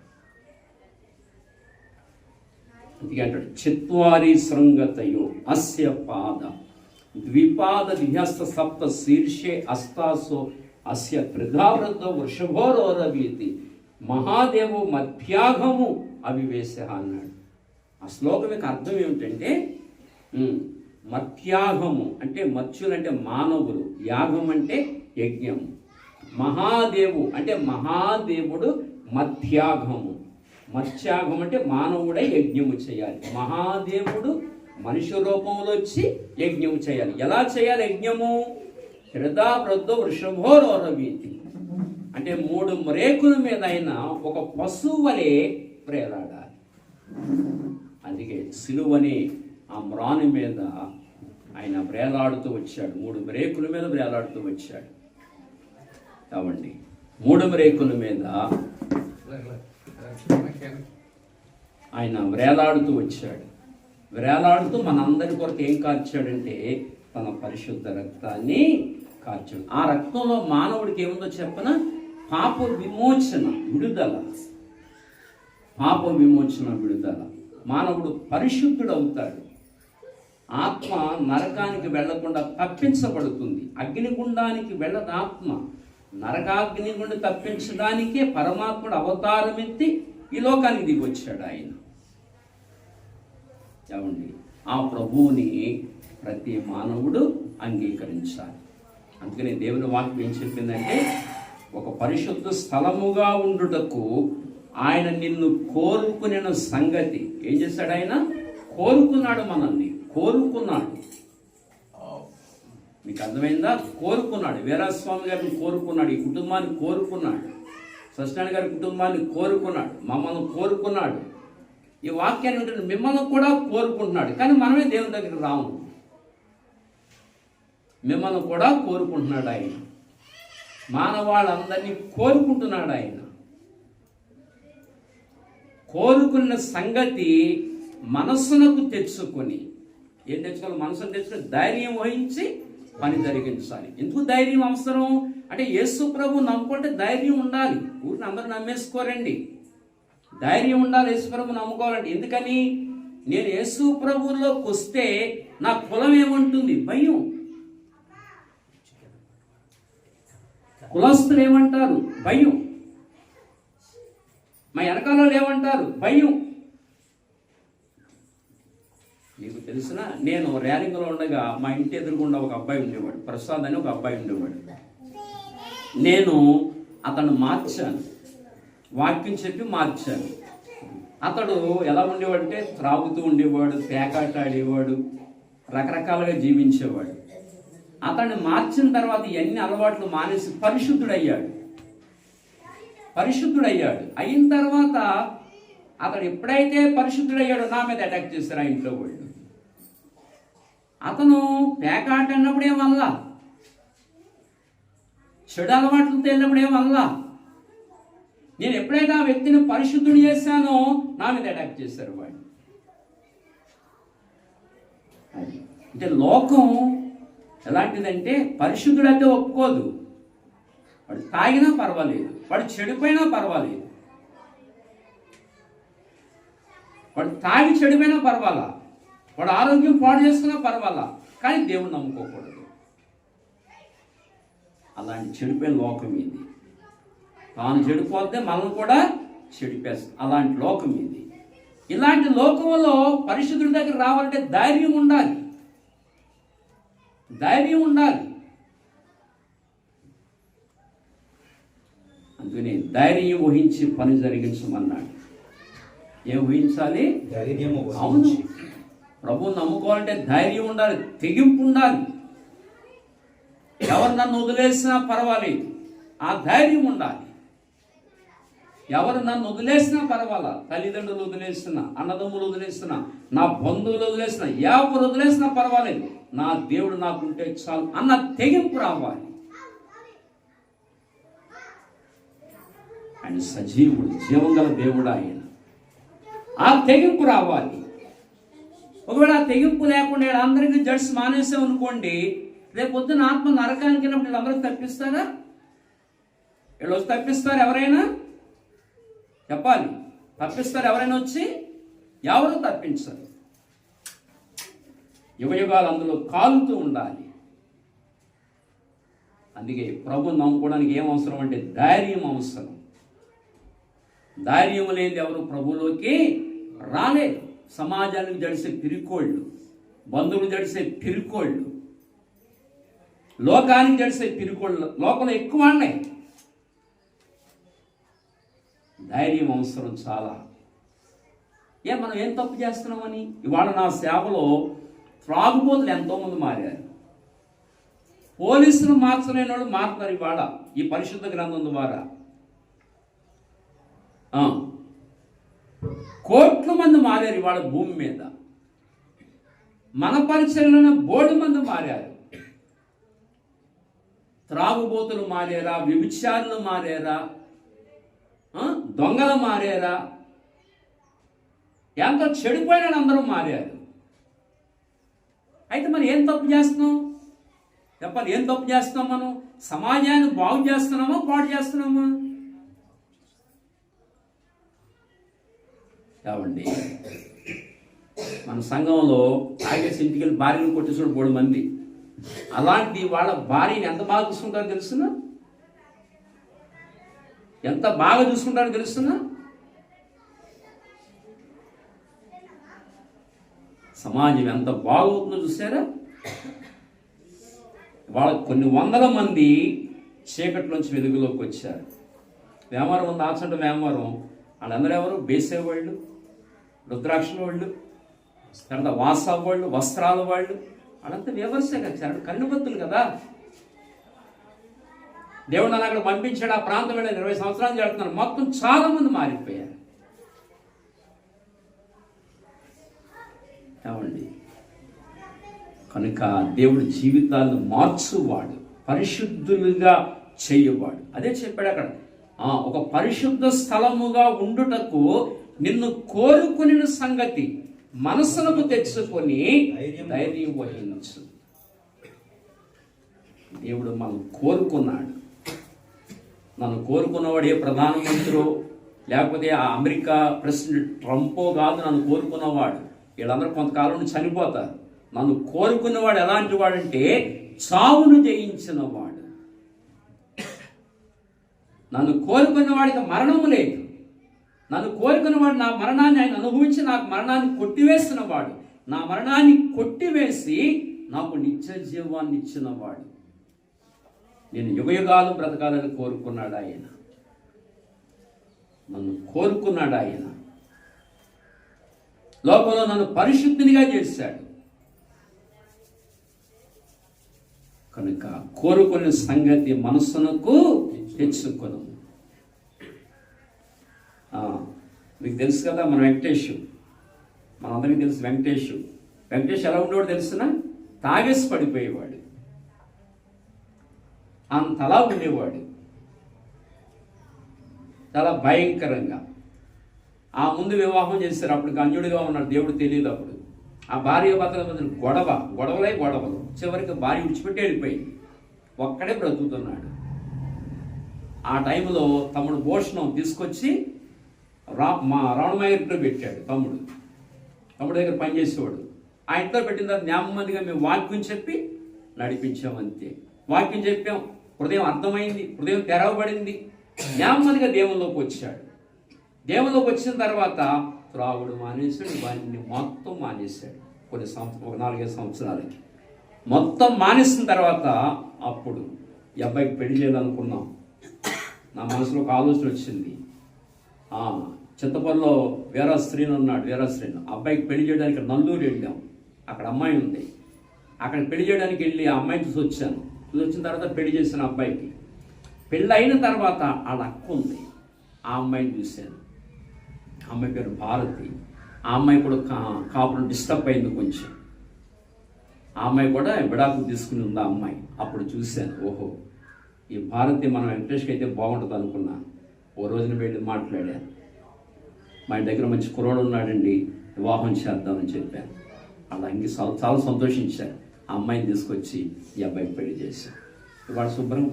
అందుకే అంటాడు, చత్వారి శృంగతయో అస్య పాద ద్విపాద విహస్త సప్త శీర్షే అస్తాసో అస్య త్రిధావృత వృషభోరోరవీతి మహాదేవు మధ్యాగము అవివేశ అన్నాడు. ఆ శ్లోకం యొక్క అర్థం ఏమిటంటే, మధ్యాగము అంటే మత్స్యులు అంటే మానవులు, యాగం అంటే యజ్ఞము, మహాదేవు అంటే మహాదేవుడు మధ్యాగము, మత్స్యాగం అంటే మానవుడే యజ్ఞము చేయాలి. మహాదేవుడు మనుష్య రూపంలో వచ్చి యజ్ఞము చేయాలి. ఎలా చేయాలి యజ్ఞము? హృదయ వృషభోరోరవీతి అంటే 3 మ్రేకుల మీద అయినా ఒక పశువు వలె ప్రేలాడాలి. అందుకే సిలువని ఆ మ్రాను మీద ఆయన బ్రేలాడుతూ వచ్చాడు. 3 మ్రేకుల మీద బ్రేలాడుతూ వచ్చాడు. కావండి 3 మ్రేకుల మీద ఆయన వ్రేలాడుతూ వచ్చాడు. వేలాడుతూ మనందరి కొరకు ఏం కార్చాడంటే తన పరిశుద్ధ రక్తాన్ని కార్చాడు. ఆ రక్తంలో మానవుడికి ఏముందో చెప్పన, పాప విమోచన, విడుదల. పాప విమోచన, విడుదల. మానవుడు పరిశుద్ధుడు అవుతాడు. ఆత్మ నరకానికి వెళ్లకుండా తప్పించబడుతుంది. అగ్నిగుండానికి వెళ్ళదు ఆత్మ. నరకాగ్నిగుండి తప్పించడానికే పరమాత్ముడు అవతారం ఎత్తి ఈ లోకానికి దిగి వచ్చాడు ఆయన. ఏమండి, ఆ ప్రభువుని ప్రతి మానవుడు అంగీకరించాలి. అందుకని దేవుని వాక్యం ఏం చెప్పిందంటే, ఒక పరిశుద్ధ స్థలముగా ఉండుటకు ఆయన నిన్ను కోరుకునే సంగతి ఏం చేశాడు? ఆయన కోరుకున్నాడు, మనల్ని కోరుకున్నాడు. మీకు అర్థమైందా? కోరుకున్నాడు. వీరాస్వామి గారిని కోరుకున్నాడు, ఈ కుటుంబాన్ని కోరుకున్నాడు, సత్యనారాయణ గారి కుటుంబాన్ని కోరుకున్నాడు, మమ్మల్ని కోరుకున్నాడు. ఈ వాక్యాన్ని ఉంటుంది, మిమ్మల్ని కూడా కోరుకుంటున్నాడు. కానీ మనమే దేవుని దగ్గరికి రాము. మిమ్మల్ని కూడా కోరుకుంటున్నాడు ఆయన. మానవాళ్ళందరినీ కోరుకుంటున్నాడు ఆయన. కోరుకున్న సంగతి మనస్సునకు తెచ్చుకొని, ఏం తెచ్చుకోవాలి? మనసును తెచ్చుకొని ధైర్యం వహించి పని జరిగించాలి. ఎందుకు ధైర్యం అవసరం అంటే, యేసు ప్రభు నమ్ముకుంటే ధైర్యం ఉండాలి. ఊరిని అందరూ నమ్మేసుకోరండి. ధైర్యం ఉండాలి యేసు ప్రభు నమ్ముకోవాలంటే. ఎందుకని? నేను యేసు ప్రభువులోకి వస్తే నా కులం ఏమంటుంది? భయం. కులస్తులు ఏమంటారు? భయం. మా వెనకాల ఏమంటారు? భయం. మీకు తెలిసిన, నేను ర్యాలింగ్లో ఉండగా మా ఇంటి ఎదురుగుండా ఒక అబ్బాయి ఉండేవాడు, ప్రసాద్ అని ఒక అబ్బాయి ఉండేవాడు. నేను అతను మార్చాను, వాక్యం చెప్పి మార్చాను. అతడు ఎలా ఉండేవాడు అంటే, త్రాగుతూ ఉండేవాడు, పేకాట ఆడేవాడు, రకరకాలుగా జీవించేవాడు. అతన్ని మార్చిన తర్వాత ఇవన్నీ అలవాట్లు మానేసి పరిశుద్ధుడయ్యాడు. అయిన తర్వాత అతడు ఎప్పుడైతే పరిశుద్ధుడయ్యాడో నా మీద అటాక్ చేశారు ఆ ఇంట్లో వాళ్ళు. అతను పేకాట అన్నప్పుడు ఏమల్లా, చెడు అలవాట్లతో వెళ్ళినప్పుడు ఏమల్లా. నేను ఎప్పుడైతే ఆ వ్యక్తిని పరిశుద్ధుడు చేశానో నా మీద అటాక్ చేశారు వాడు. అంటే లోకం ఎలాంటిదంటే, పరిశుద్ధుడైతే ఒప్పుకోదు. వాడు తాగినా పర్వాలేదు, వాడు చెడిపోయినా పర్వాలేదు, వాడు తాగి చెడిపోయినా పర్వాలా, వాడు ఆరోగ్యం పాడు చేసుకున్నా పర్వాలా, కానీ దేవుని నమ్ముకోకూడదు. అలాంటి చెడిపోయిన లోకం ఇది. తాను చెడిపోతే మనం కూడా చెడిపేస్తాం. అలాంటి లోకం ఇది. ఇలాంటి లోకంలో పరిశుద్ధుడి దగ్గర రావాలంటే ధైర్యం ఉండాలి. అందుకని ధైర్యం వహించి పని జరిగించమన్నాడు. ఏం వహించాలి? ధైర్యము అవును, వహించి. ప్రభువు నమ్ముకోవాలంటే ధైర్యం ఉండాలి, తెగింపు ఉండాలి. ఎవరు నన్ను వదిలేసినా పర్వాలేదు, ఆ ధైర్యం ఉండాలి. ఎవరు నన్ను వదిలేసినా పర్వాలా, తల్లిదండ్రులు వదిలేస్తున్నా, అన్నదమ్ములు వదిలేస్తున్నా, నా బంధువులు వదిలేసినా, ఎవరు వదిలేసినా పర్వాలేదు, నా దేవుడు నాకుంటే చాలు అన్న తెగింపు రావాలి. ఆయన సజీవుడు, జీవంగల దేవుడు ఆయన. ఆ తెగింపు రావాలి. ఒకవేళ ఆ తెగింపు లేకుండా అందరికీ జడ్స్ మానేసామనుకోండి, రేపు పొద్దున ఆత్మ నరకానికి వెళ్ళినప్పుడు వీళ్ళందరూ తప్పిస్తారా? వీళ్ళు వచ్చి తప్పిస్తారు? ఎవరైనా చెప్పాలి, తప్పిస్తారు ఎవరైనా వచ్చి? ఎవరు తప్పించరు. యుగయుగాలు అందులో కాలుతూ ఉండాలి. అందుకే ప్రభు నమ్ముకోవడానికి ఏం అవసరం అంటే ధైర్యం అవసరం. ధైర్యం లేని ఎవరు ప్రభులోకి రాలేదు. సమాజానికి జడిసే పిరికోళ్ళు, బంధువులు జడిసే పిరికోళ్ళు, లోకానికి జడిసే పిరికోళ్ళు లోకంలో ఎక్కువ ఉన్నాయి. ధైర్యం అవసరం చాలా. మనం ఏం తప్పు చేస్తున్నామని? ఇవాళ నా సేవలో త్రాగుబోతులు ఎంతోమంది మారారు. పోలీసులు మార్చలేని వాళ్ళు మారుతారు ఇవాళ ఈ పరిశుద్ధ గ్రంథం ద్వారా. కోట్ల మంది మారారు ఇవాళ భూమి మీద. మన పరిచయంలోనే బోర్డు మంది మారారు. త్రాగుబోతులు మారారా, వ్యభిచారులు మారారా, దొంగలు మారారా, ఎంతో చెడిపోయిన అందరూ మారారు. అయితే మనం ఏం తప్పు చేస్తున్నాం చెప్పాలి? ఏం తప్పు చేస్తున్నాం? మనం సమాజాన్ని బాగు చేస్తున్నామా పాడు చేస్తున్నామా? కాబట్టి మన సంఘంలో తాగేసి ఇంటికి వెళ్ళి భార్యను కొట్టేసిన 3 మంది. అలాంటి వాళ్ళ భార్యని ఎంత బాగా చూసుకుంటారో తెలుస్తున్నా? ఎంత బాగా చూసుకుంటారో తెలుస్తున్నా? సమాజం ఎంత బాగవుతుందో చూసారా? వాళ్ళ కొన్ని 100 మంది చీకట్లోంచి వెలుగులోకి వచ్చారు. వేమవరం ఉంది, ఆచంట వేమవరం. వాళ్ళందరూ ఎవరు? బేసేవాళ్ళు, రుద్రాక్షల వాళ్ళు, తర్వాత వాసా వాళ్ళు, వస్త్రాల వాళ్ళు, వాళ్ళంతా వ్యవస్థే కదా, కన్నుబత్తులు కదా. దేవుడు నన్ను అక్కడ పంపించాడు. ఆ ప్రాంతం వెళ్ళి 20 సంవత్సరాలు జరుగుతున్నారు. మొత్తం చాలా మంది మారిపోయారు. ఏమండి? కనుక దేవుడు జీవితాలను మార్చువాడు, పరిశుద్ధులుగా చేయవాడు. అదే చెప్పాడు అక్కడ, ఒక పరిశుద్ధ స్థలముగా ఉండుటకు నిన్ను కోరుకుని సంగతి మనసులకు తెచ్చుకొని ధైర్యం వహించు. దేవుడు మనం కోరుకున్నాడు. నన్ను కోరుకున్నవాడు ఏ ప్రధానమంత్రో లేకపోతే ఆ అమెరికా ప్రెసిడెంట్ ట్రంపో కాదు. నన్ను కోరుకున్నవాడు. వీళ్ళందరూ కొంతకాలం చనిపోతారు. నన్ను కోరుకున్నవాడు ఎలాంటి వాడంటే చావును జయించిన వాడు. నన్ను కోరుకున్న వాడికి మరణము లేదు. నన్ను కోరుకున్నవాడు నా మరణాన్ని ఆయన అనుభవించి నాకు మరణాన్ని కొట్టివేసిన వాడు. నా మరణాన్ని కొట్టివేసి నాకు నిత్య జీవాన్ని ఇచ్చిన వాడు. నేను యుగయుగాలు బ్రతకాలని కోరుకున్నాడు ఆయన. నన్ను కోరుకున్నాడు ఆయన. లోకంలో నన్ను పరిశుద్ధినిగా చేశాడు. కనుక కోరుకునే సంగతి మనస్సునకు తెచ్చుకొను. మీకు తెలుసు కదా మన వెంకటేష్, మనందరికీ తెలుసు వెంకటేష్ ఎలా ఉండేవాడు తెలుసునా? తాగేసి పడిపోయేవాడు, అంతలా ఉండేవాడు, చాలా భయంకరంగా. ఆ ముందు వివాహం చేశారు. అప్పుడు అంజుడిగా ఉన్నాడు, దేవుడు తెలియదు. అప్పుడు ఆ భార్య భర్తల మధ్య గొడవలు. చివరికి భార్య విడిచిపెట్టి వెళ్ళిపోయింది. ఒక్కడే బ్రతుకుతున్నాడు. ఆ టైంలో తమ్ముడు భూషణం తీసుకొచ్చి మా రావణమయ్యలో పెట్టాడు. తమ్ముడు దగ్గర పనిచేసేవాడు. ఆ ఇంట్లో పెట్టిన తర్వాత నెమ్మదిగా మేము వాక్యం చెప్పి నడిపించామంతే. వాక్యం చెప్పాం, హృదయం అర్థమైంది, హృదయం తెరవబడింది. నెమ్మదిగా దేవుల్లోకి వచ్చాడు. దేవుల్లోకి వచ్చిన తర్వాత త్రాగుడు మానేశాడు, ఇవన్నీ మొత్తం మానేశాడు. కొన్ని సంవత్సరం, 4-5 సంవత్సరాలకి మొత్తం మానేసిన తర్వాత అప్పుడు ఈ అబ్బాయికి పెళ్లి చేయాలనుకున్నాం. నా మనసులో ఒక ఆలోచన వచ్చింది. చింతపల్లిలో వీరాశ్రీని ఉన్నాడు, వీరాశ్రీని అబ్బాయికి పెళ్లి చేయడానికి నల్లూరు వెళ్ళాం. అక్కడ అమ్మాయి ఉంది. అక్కడ పెళ్లి చేయడానికి వెళ్ళి ఆ అమ్మాయిని చూసి వచ్చాను. చూసి వచ్చిన తర్వాత పెళ్లి చేసిన అబ్బాయికి పెళ్ళి అయిన తర్వాత వాళ్ళ అక్క ఉంది. ఆ అమ్మాయిని చూశాను. ఆ అమ్మాయి పేరు భారతి. ఆ అమ్మాయి కూడా కాపురం డిస్టర్బ్ అయింది కొంచెం. ఆ అమ్మాయి కూడా విడాకులు తీసుకుని ఉంది. ఆ అమ్మాయి అప్పుడు చూశాను, ఓహో ఈ భారతి మన వెంకటేష్కి అయితే బాగుంటుంది అనుకున్నాను. ఓ రోజున వెళ్ళి మాట్లాడాను. మా ఇంటి దగ్గర మంచి కుర్రోడు ఉన్నాడండి, వివాహం చేద్దామని చెప్పాను. అలా ఇంక చాలా సంతోషించాను. ఆ అమ్మాయిని తీసుకొచ్చి ఈ అబ్బాయికి పెళ్లి చేశాను. ఇవాడు శుభ్రంగా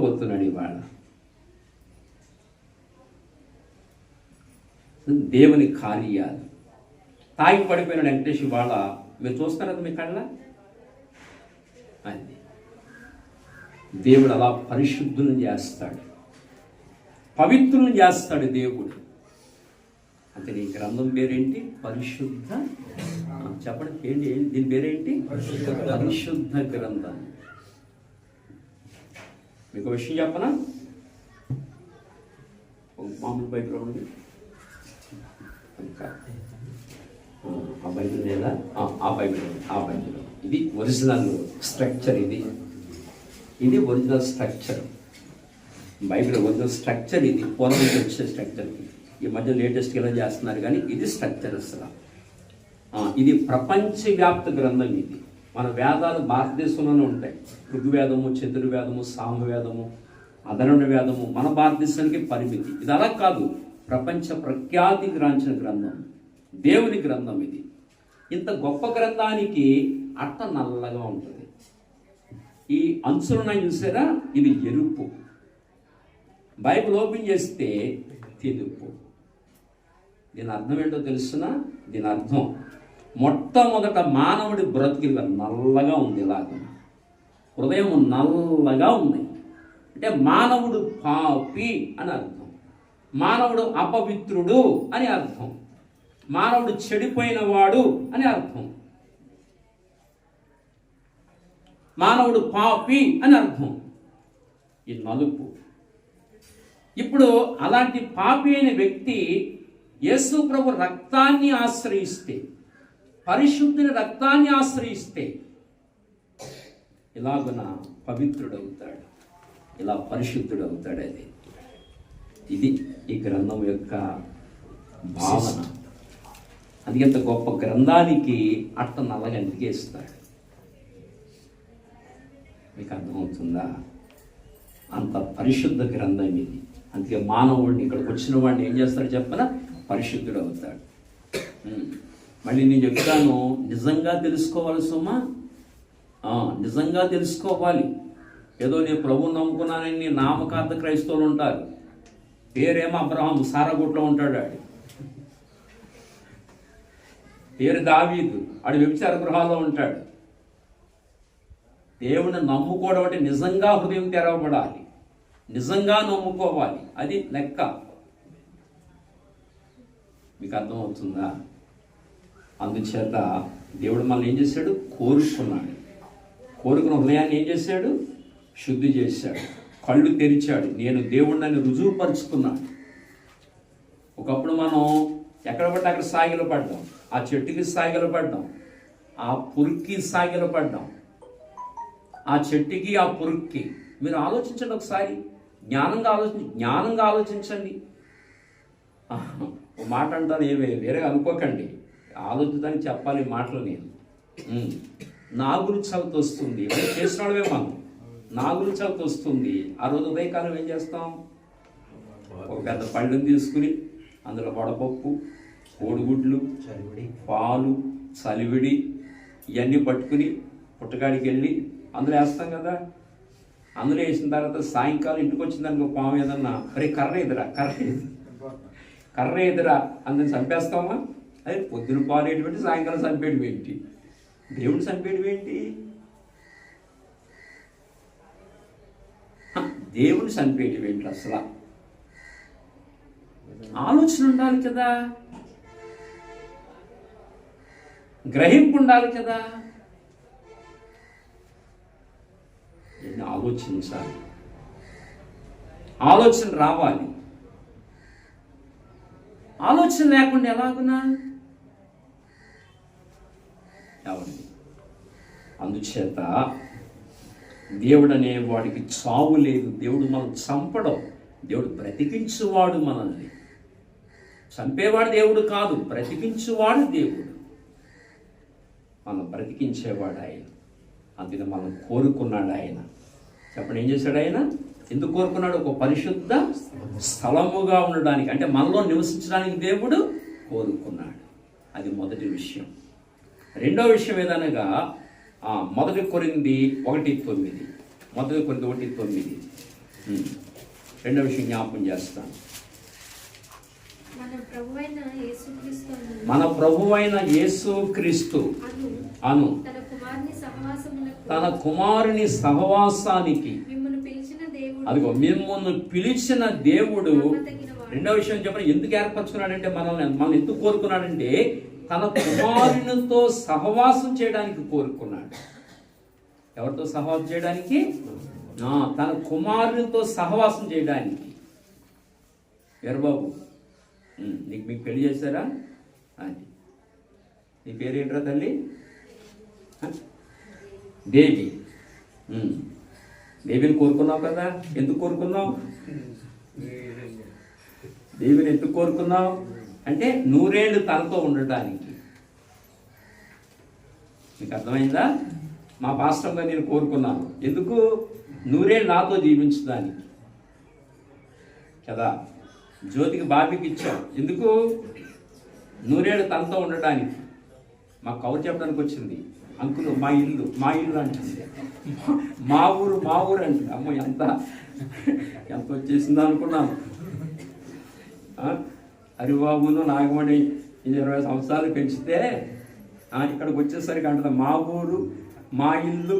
పొత్తుతున్నాడు ఇవాళ. దేవుని కార్యాలు. తాగి పడిపోయిన వెంకటేష్ ఇవాళ మీరు చూస్తారు కదా మీ కళ్ళ. అది దేవుడు అలా పరిశుద్ధులను చేస్తాడు, పవిత్రులను చేస్తాడు దేవుడు. అంటే నీ గ్రంథం పేరేంటి? పరిశుద్ధ. చెప్పండి ఏంటి, దీని పేరేంటి? పరిశుద్ధ గ్రంథం. మీకు విషయం చెప్పనా? మామూలు బైబిల్ ఉంది, ఆ బైబిల్ లేదా? ఆ బైబిల్ ఇది ఒరిజినల్ స్ట్రక్చర్. ఇది original structure. Bible original structure ఇది. పూర్వం వచ్చే స్ట్రక్చర్. ఈ మధ్య లేటెస్ట్గా ఎలా చేస్తున్నారు కానీ ఇది స్ట్రక్చర్ అసలు. ఇది ప్రపంచవ్యాప్త గ్రంథం. ఇది మన వేదాలు భారతదేశంలోనే ఉంటాయి. ఋగ్వేదము, చతుర్వేదము, సామవేదము, అధర్వణ వేదము మన భారతదేశానికి పరిమితి. ఇది అలా కాదు, ప్రపంచ ప్రఖ్యాతి గ్రాంచిన గ్రంథం. దేవుని గ్రంథం ఇది. ఇంత గొప్ప గ్రంథానికి అట్ట నల్లగా ఉంటుంది. ఈ అంచులున్నాయి చూసారా, ఇది ఎరుపు. బైబిల్ ఓపెన్ చేస్తే తెలుపు. దీని అర్థం ఏంటో తెలుసునా? దీని అర్థం మొట్టమొదట మానవుడి బ్రతికి నల్లగా ఉంది. ఇలాగ హృదయం నల్లగా ఉంది అంటే మానవుడు పాపి అని అర్థం, మానవుడు అపవిత్రుడు అని అర్థం, మానవుడు చెడిపోయిన వాడు అని అర్థం, మానవుడు పాపి అని అర్థం. ఈ నలుపు. ఇప్పుడు అలాంటి పాపి అయిన వ్యక్తి యేసు ప్రభు రక్తాన్ని ఆశ్రయిస్తే, పరిశుద్ధుని రక్తాన్ని ఆశ్రయిస్తే ఇలాగున పవిత్రుడవుతాడు, ఇలా పరిశుద్ధుడవుతాడు. ఇది ఈ గ్రంథం యొక్క భావన. అది ఎంత గొప్ప గ్రంథానికి అట్ట నల్లగా ఎందుకేస్తాడు. మీకు అర్థమవుతుందా? అంత పరిశుద్ధ గ్రంథం ఇది. అందుకే మానవుడిని, ఇక్కడికి వచ్చిన వాడిని ఏం చేస్తాడు చెప్పనా? పరిశుద్ధుడు అవుతాడు. మళ్ళీ నేను చెప్తాను, నిజంగా తెలుసుకోవాలి సుమా, నిజంగా తెలుసుకోవాలి. ఏదో నేను ప్రభువుని నమ్ముకున్నానని నామకార్థ క్రైస్తవులు ఉంటారు. పేరేమో అబ్రహాం, సారగుట్లో ఉంటాడు. పేరు దావీదు, ఆడు వ్యభిచార గృహాల్లో ఉంటాడు. దేవుని నమ్ముకోవడం అంటే నిజంగా హృదయం తెరవబడాలి, నిజంగా నమ్ముకోవాలి. అది లెక్క. మీకు అర్థమవుతుందా? అందుచేత దేవుడు మనల్ని ఏం చేశాడు? కోరుకున్నాడు. కోరుకున్న హృదయాన్ని ఏం చేశాడు? శుద్ధి చేశాడు, కళ్ళు తెరిచాడు. నేను దేవుడిని రుజువుపరుచుకున్నాడు. ఒకప్పుడు మనం ఎక్కడ పడితే అక్కడ సాగిలు పడ్డాం, ఆ చెట్టుకి సాగిలు పడ్డాం, ఆ పురుక్కి సాగిలు పడ్డాం, ఆ చెట్టుకి ఆ పురుక్కి. మీరు ఆలోచించండి ఒకసారి, జ్ఞానంగా ఆలోచించండి. ఒక మాట అంటాను, వేరే అనుకోకండి, ఆలోచించడానికి చెప్పాలి మాటలు. నేను నాగులు చవితి వస్తుంది, చేసినాడమే మనం. నాగులు చవితి వస్తుంది, ఆ రోజు ఉదయకాలం ఏం చేస్తాం? ఒక పెద్ద పళ్ళుని తీసుకుని అందులో వడపప్పు, కోడిగుడ్లు, పాలు, చలివిడి ఇవన్నీ పట్టుకుని పుట్టగాడికి వెళ్ళి అందులో వేస్తాం కదా. అందులో వేసిన తర్వాత సాయంకాలం ఇంటికి వచ్చిందనుకో, పాము ఏదన్నా, అరే కర్ర ఎదురా అందరిని చంపేస్తామా? అదే పొద్దున పాలు ఏంటి, సాయంకాలం చంపేయడం ఏంటి? దేవుడు చంపేయడం ఏంటి? దేవుడు చంపేయడం ఏంటి? అసలు ఆలోచన ఉండాలి కదా, గ్రహింపు ఉండాలి కదా. ఆలోచించాలి, ఆలోచన రావాలి. ఆలోచన లేకుండా ఎలాగున్నా ఎవరిని? అందుచేత దేవుడు అనే వాడికి చావు లేదు. దేవుడు మనం చంపడం, దేవుడు బ్రతికించువాడు. మనల్ని చంపేవాడు దేవుడు కాదు, బ్రతికించువాడు దేవుడు. మనం బ్రతికించేవాడు ఆయన. అందుకే మనం కోరుకున్నాడు ఆయన. చెప్పండి, ఏం చేశాడు ఆయన? ఎందుకు కోరుకున్నాడు? ఒక పరిశుద్ధ స్థలముగా ఉండడానికి, అంటే మనలో నివసించడానికి దేవుడు కోరుకున్నాడు. అది మొదటి విషయం. రెండో విషయం ఏదనగా 1 కొరింథీ 1:9. 1 కొరింథీ 1:9. రెండో విషయం జ్ఞాపకం చేస్తాను. మన ప్రభువైన యేసుక్రీస్తు అను తన కుమారుని సహవాసానికి, అదిగో మిమ్మల్ని పిలిచిన దేవుడు. రెండో విషయం చెప్పండి, ఎందుకు ఏర్పరచుకున్నాడంటే, మనల్ని ఎందుకు కోరుకున్నాడంటే తన కుమారునితో సహవాసం చేయడానికి కోరుకున్నాడు. ఎవరితో సహవాసం చేయడానికి? తన కుమారునితో సహవాసం చేయడానికి. ఎర్రబాబు, మీకు పెళ్లి చేశారా? అది నీ పేరేంట్రా తల్లి? దేవి. దేవిని కోరుకున్నావు కదా. ఎందుకు కోరుకున్నావు? దేవిని ఎందుకు కోరుకున్నావు అంటే 100 ఏళ్ళు తనతో ఉండటానికి. మీకు అర్థమైందా? మా పాస్టర్గా నేను కోరుకున్నాను. ఎందుకు? 100 ఏళ్ళు నాతో జీవించడానికి కదా. జ్యోతికి బాబీకి ఇచ్చాం. ఎందుకు? నూరేళ్ళు తనతో ఉండడానికి. మాకు కౌరు చెప్పడానికి వచ్చింది. అంకులు మా ఇల్లు అంటుంది. మా ఊరు అంటుంది. అమ్మ ఎంత వచ్చేసిందో అనుకున్నాను. హరిబాబును నాగమణి 20 సంవత్సరాలు పెంచితే ఇక్కడికి వచ్చేసరికి అంటుంది మా ఊరు మా ఇల్లు.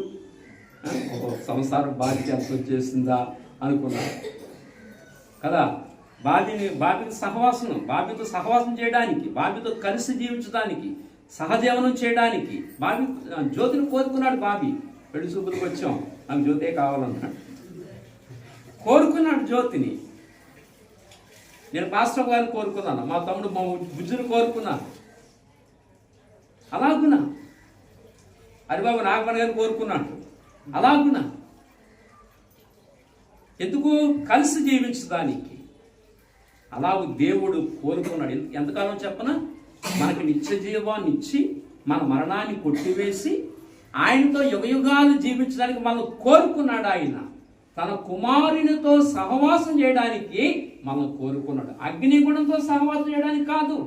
సంసారం బాధ్యత ఎంత వచ్చేసిందా అనుకున్నాను కదా. బాబీతో సహవాసం చేయడానికి, బాబీతో కలిసి జీవించడానికి, సహజీవనం చేయడానికి బాబీ జ్యోతిని కోరుకున్నాడు. బాబీ పెళ్లి చూపులకు వచ్చాం, నాకు జ్యోతే కావాలన్నాడు. కోరుకున్నాడు జ్యోతిని. నేను పాస్టర్ గారిని కోరుకున్నాను, మా తమ్ముడు మా బుజ్జుని కోరుకున్నాను. అలాగునా హరిబాబు నాగమణి గారిని కోరుకున్నాడు. అలాగునా ఎందుకు? కలిసి జీవించడానికి. అలాగూ దేవుడు కోరుకున్నాడు. ఎంతకాలం చెప్పనా? మనకి నిత్య జీవాన్ని ఇచ్చి మన మరణాన్ని కొట్టివేసి ఆయనతో యుగయుగాలు జీవించడానికి మనం కోరుకున్నాడు. ఆయన తన కుమారునితో సహవాసం చేయడానికి మనం కోరుకున్నాడు. అగ్నిగుణంతో సహవాసం చేయడానికి కాదు.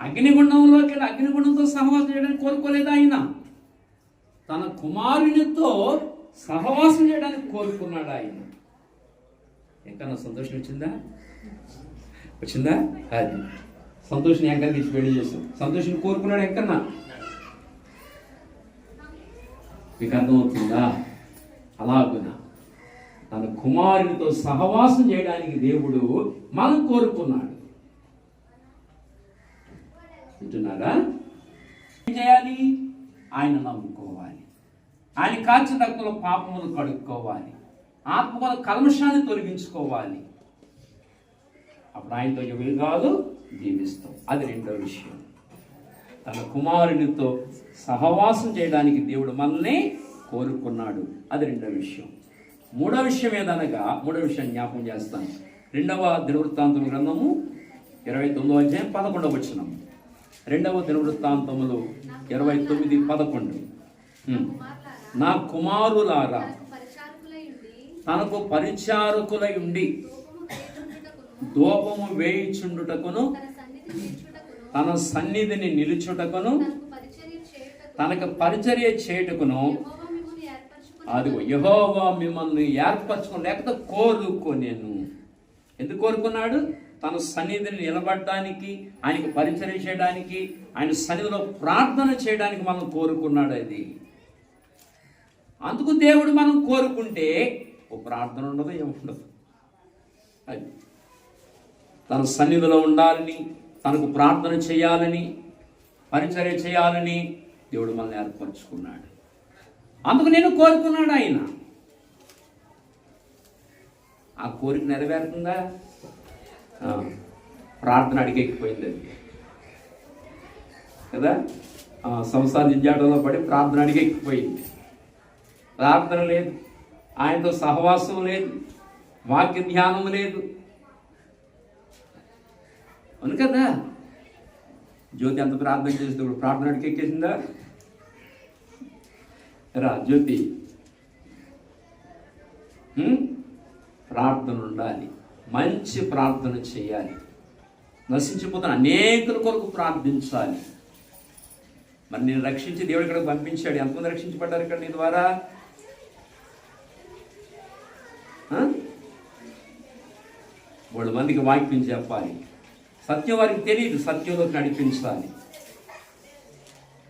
అగ్నిగుణంతో సహవాసం చేయడానికి కోరుకోలేదు. ఆయన తన కుమారునితో సహవాసం చేయడానికి కోరుకున్నాడు. ఆయన ఎంకన్నా సంతోషం వచ్చిందా? అది సంతోషం ఎంకన్నా తీసి పెళ్లి చేస్తాం. సంతోషం కోరుకున్నాడు ఎంకన్నా. మీకు అర్థమవుతుందా? అలాగున తన కుమారునితో సహవాసం చేయడానికి దేవుడు మనం కోరుకున్నాడు. వింటున్నారా? ఏం చేయాలి? ఆయన నమ్ముకోవాలి. ఆయన కాచి రక్తంలో పాపములు కడుక్కోవాలి. ఆత్మల కల్మషాన్ని తొలగించుకోవాలి. అప్పుడు ఆయనతో యుగాలు జీవిస్తాం. అది రెండో విషయం. తన కుమారునితో సహవాసం చేయడానికి దేవుడు మనల్ని కోరుకున్నాడు. అది రెండో విషయం. మూడో విషయం ఏదనగా, మూడో విషయం జ్ఞాపకం చేస్తాను. 2వ దినవృత్తాంతం గ్రంథము 29వ అధ్యాయం 11వ వచనం. 2వ దినవృత్తాంతములు 29:11. నా కుమారులారా తనకు పరిచారకులై ఉండి ధూపము వేయిచుండుటకును తన సన్నిధిని నిలుచుటకును తనకు పరిచర్య చేయుటకును అదిగో యెహోవా మిమ్మల్ని ఏర్పరచుకుని లేకపోతే కోరుకోనేను. ఎందుకు కోరుకున్నాడు? తన సన్నిధిని నిలబడడానికి, ఆయనకు పరిచర్య చేయడానికి, ఆయన సన్నిధిలో ప్రార్థన చేయడానికి మనం కోరుకున్నాడు. అది అందుకు దేవుడు మనం కోరుకుంటే ఓ ప్రార్థన ఉండదు, ఏముండదు. అది తన సన్నిధిలో ఉండాలని, తనకు ప్రార్థన చేయాలని, పరిచర్య చేయాలని దేవుడు మనల్ని ఏర్పరచుకున్నాడు. అందుకు నేను కోరుకున్నాడు ఆయన. ఆ కోరిక నెరవేరుతుందా? ప్రార్థన అడిగెక్కిపోయింది అది కదా. సంసార జింజాటంలో పడి ప్రార్థన అడిగెక్కిపోయింది. ప్రార్థన లేదు, ఆయనతో సహవాసం లేదు, వాక్య ధ్యానం లేదు. అవును కదా. జ్యోతి ఎంత ప్రార్థన చేస్తే ఇప్పుడు ప్రార్థన అడిగెక్కేసిందా? రా జ్యోతి, ప్రార్థన ఉండాలి, మంచి ప్రార్థన చేయాలి. నశించిపోతున్న అనేకుల కొరకు ప్రార్థించాలి. మరి నేను రక్షించి దేవుడు ఇక్కడికి పంపించాడు. ఎంతమంది రక్షించబడ్డారు ఇక్కడ నీ ద్వారా? వాళ్ళ మందికి వాక్యం చెప్పాలి. సత్యం వారికి తెలియదు, సత్యంలోకి నడిపించాలి.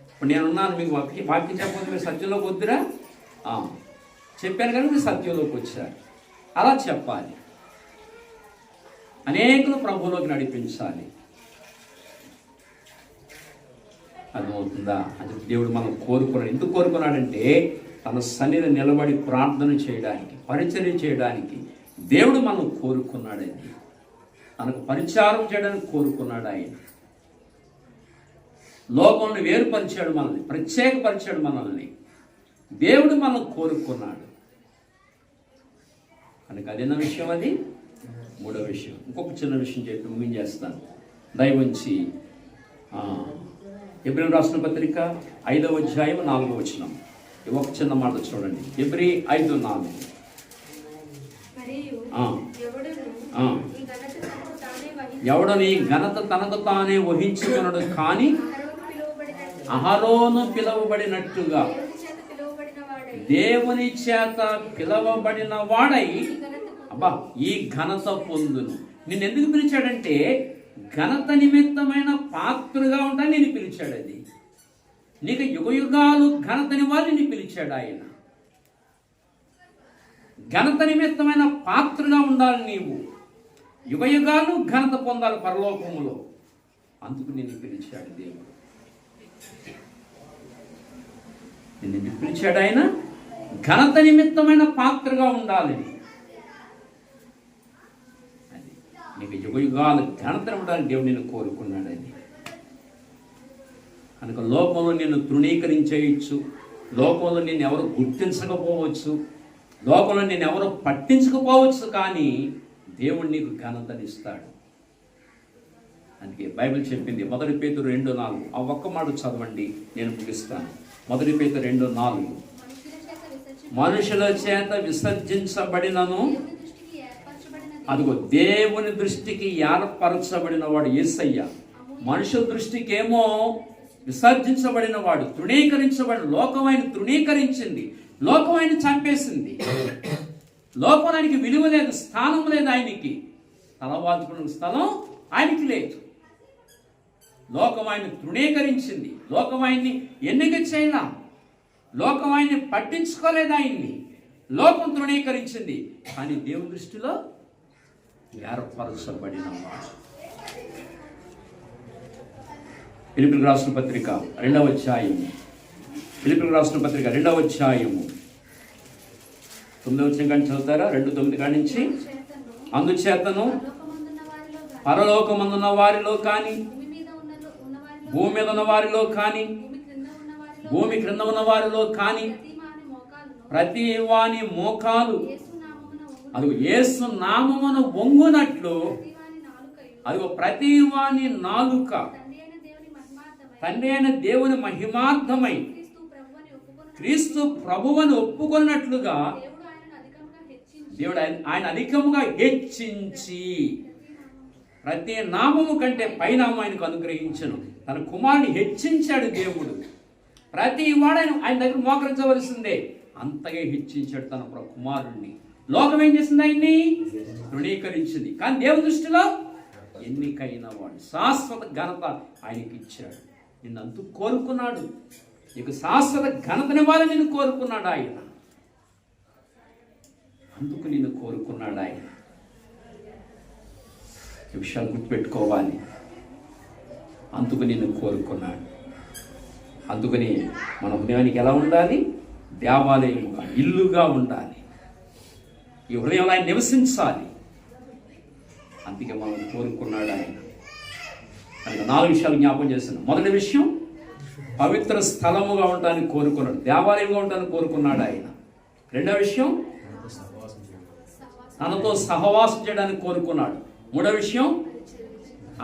ఇప్పుడు నేనున్నాను, మీకు వాక్యం చెప్పకపోతే మీరు సత్యంలోకి వద్దురా? చెప్పాను కానీ మీరు సత్యంలోకి వచ్చారు. అలా చెప్పాలి. అనేకులు ప్రభువులోకి నడిపించాలి. అర్థమవుతుందా? అది దేవుడు మనం కోరుకున్నాడు. ఎందుకు కోరుకున్నాడంటే తన సన్నిధిని నిలబడి ప్రార్థన చేయడానికి, పరిచర్య చేయడానికి దేవుడు మనం కోరుకున్నాడండి. తనకు పరిచారం చేయడానికి కోరుకున్నాడు ఆయన. లోకంలో వేరుపరిచాడు మనల్ని, ప్రత్యేకపరిచాడు మనల్ని. దేవుడు మనం కోరుకున్నాడు కనుక అదేనా విషయం. అది మూడో విషయం. ఇంకొక చిన్న విషయం చెప్పి ముగించేస్తాను. దయవుంచి హెబ్రీ రాసిన పత్రిక 5వ అధ్యాయం 4వ వచనం. ఒక చిన్న మాట చూడండి. హెబ్రీ 5:4. ఎవడని ఘనత తనకు తానే వహించుకున్నాడు కానీ అహరోను పిలువబడినట్టుగా దేవుని చేత పిలువబడిన వాడై అబ్బా ఈ ఘనత పొందును. నిన్ను ఎందుకు పిలిచాడంటే ఘనత నిమిత్తమైన పాత్రగా ఉంటాను నేను పిలిచాడు. అది నీకు యుగయుగాలు ఘనతనివ్వాలి నేను పిలిచాడు ఆయన. ఘనత నిమిత్తమైన పాత్రగా ఉండాలి నీవు. యుగయుగాలు ఘనత పొందాలి పరలోకములో. అందుకు నిన్ను పిలిచాడు దేవుడు. నిన్ను పిలిచాడు ఆయన ఘనత నిమిత్తమైన పాత్రగా ఉండాలి. అది నీకు యుగయుగాలు ఘనత ఉండాలని దేవుడు నిన్ను కోరుకున్నాడు. అది కనుక లోకంలో నిన్ను తృణీకరించేయచ్చు, లోకంలో నిన్ను ఎవరు గుర్తించకపోవచ్చు, లోకంలో నిన్ను ఎవరు పట్టించకపోవచ్చు, కానీ దేవుడు నీకు ఘనతనిస్తాడు. అందుకే బైబిల్ చెప్పింది 1 పేతురు 2:4. ఆ ఒక్క మాట చదవండి, నేను ముగిస్తాను. 1 పేతురు 2:4. మనుషుల చేత విసర్జించబడినను అదిగో దేవుని దృష్టికి ఏర్పరచబడిన వాడు యేసయ్య. మనుషుల దృష్టికి ఏమో విసర్జించబడిన వాడు, తృణీకరించబడిన, లోకం ఆయన తృణీకరించింది, లోకం ఆయన చంపేసింది, లోకం ఆయనకి విలువ లేదు, స్థానం లేదు, ఆయనకి తలవాల్చుకున్న స్థలం ఆయనకి లేదు. లోకం ఆయన్ని తృణీకరించింది, లోకం ఆయన్ని ఎన్నిక చేయలా, లోకం ఆయన్ని పట్టించుకోలేదు, ఆయన్ని లోకం తృణీకరించింది. కానీ దేవుని దృష్టిలో ఏర్పరచబడిన వాడు. ఫిలిప్పీయులకు రాసిన పత్రిక 2వ అధ్యాయము, ఫిలిప్పీయులకు రాసిన పత్రిక 2వ అధ్యాయము 9వ వచనం కానీ చదువుతారా? 2:9 కాడి నుంచి. అందుచేతను పరలోకమందున్న వారిలో కానీ, భూమి మీద ఉన్న వారిలో కానీ, భూమి క్రింద ఉన్న వారిలో కానీ ప్రతి వాని మోకాలు అది యేసు నామమున వంగునట్లు, అది ప్రతి వాని నాలుక తండ్రి అయిన దేవుని మహిమార్థమై క్రీస్తు ప్రభువుని ఒప్పుకున్నట్లుగా దేవుడు ఆయన అధికముగా హెచ్చించి ప్రతి నామము కంటే పైనామం ఆయనకు అనుగ్రహించను. తన కుమారుని హెచ్చించాడు దేవుడు. ప్రతి వాడైన ఆయన దగ్గర మోకరించవలసిందే. అంతగా హెచ్చించాడు తన కుమారుణ్ణి. లోకం ఏం చేసింది? ఆయన్ని తృణీకరించింది. కానీ దేవుని దృష్టిలో ఎన్నికైన వాడు, శాశ్వత ఘనత ఆయనకి ఇచ్చాడు. నిన్ను అందుకు కోరుకున్నాడు. నీకు శాశ్వత ఘనతనివ్వాలని నిన్ను కోరుకున్నాడు ఆయన. అందుకు నిన్ను కోరుకున్నాడు ఆయన. ఈ విషయాలు గుర్తుపెట్టుకోవాలి. అందుకు నిన్ను కోరుకున్నాడు. అందుకని మన హృదయానికి ఎలా ఉండాలి? దేవాలయముగా, ఇల్లుగా ఉండాలి. ఈ హృదయంలో ఆయన నివసించాలి. అందుకే మనం కోరుకున్నాడు ఆయన. కనుక 4 విషయాలు జ్ఞాపకం చేస్తున్నాం. మొదటి విషయం, పవిత్ర స్థలముగా ఉండడానికి కోరుకున్నాడు, దేవాలయంగా ఉండడానికి కోరుకున్నాడు ఆయన. రెండవ విషయం, తనతో సహవాసం చేయడానికి కోరుకున్నాడు. మూడవ విషయం,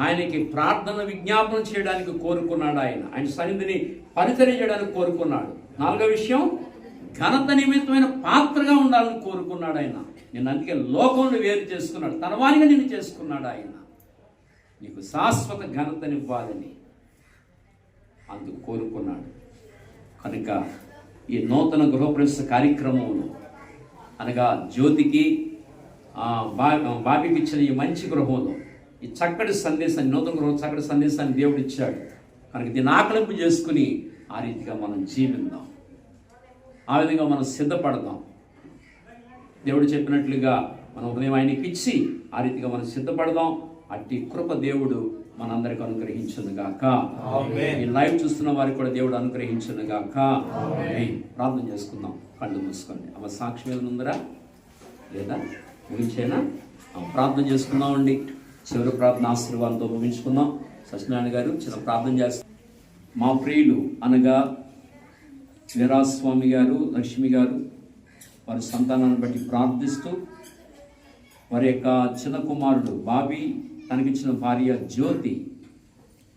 ఆయనకి ప్రార్థన విజ్ఞాపన చేయడానికి కోరుకున్నాడు ఆయన. ఆయన సన్నిధిని పరిచర్య చేయడానికి కోరుకున్నాడు. 4వ విషయం, ఘనత నిమిత్తమైన పాత్రగా ఉండాలని కోరుకున్నాడు ఆయన. నేను అందుకే లోకంలో వేరు చేసుకున్నాడు, తన వారిగా నిన్ను చేసుకున్నాడు ఆయన. నీకు శాశ్వత ఘనతనివ్వాలని అందుకు కోరుకున్నాడు. కనుక ఈ నూతన గృహప్రవేశ కార్యక్రమంలో అనగా జ్యోతికి బాబీకి ఇచ్చిన ఈ మంచి గృహంలో ఈ చక్కటి సందేశాన్ని, నూతన గృహం చక్కటి సందేశాన్ని దేవుడు ఇచ్చాడు. కనుక దీన్ని ఆకలింపు చేసుకుని ఆ రీతిగా మనం జీవిద్దాం, ఆ విధంగా మనం సిద్ధపడదాం. దేవుడు చెప్పినట్లుగా మన హృదయం ఆయనకి ఇచ్చి ఆ రీతిగా మనం సిద్ధపడదాం. అట్టి కృప దేవుడు మనందరికి అనుగ్రహించునుగాక. ఈ లైవ్ చూస్తున్న వారికి కూడా దేవుడు అనుగ్రహించునుగాక. ప్రార్థన చేసుకుందాం. కళ్ళు మూసుకోండి. అమ్మ సాక్షి మీద ఉందరా లేదా? ముగించేనా? ప్రార్థన చేసుకుందామండి. చివరి ప్రార్థన ఆశీర్వాదంతో ముగించుకుందాం. సత్యనారాయణ గారు చిన్న ప్రార్థన చేస్తాం. మా ప్రియులు అనగా వీరాస్వామి గారు, లక్ష్మి గారు వారి సంతానాన్ని బట్టి ప్రార్థిస్తూ, వారి యొక్క చిన్న కుమారుడు బాబీ, తనకిచ్చిన భార్య జ్యోతి,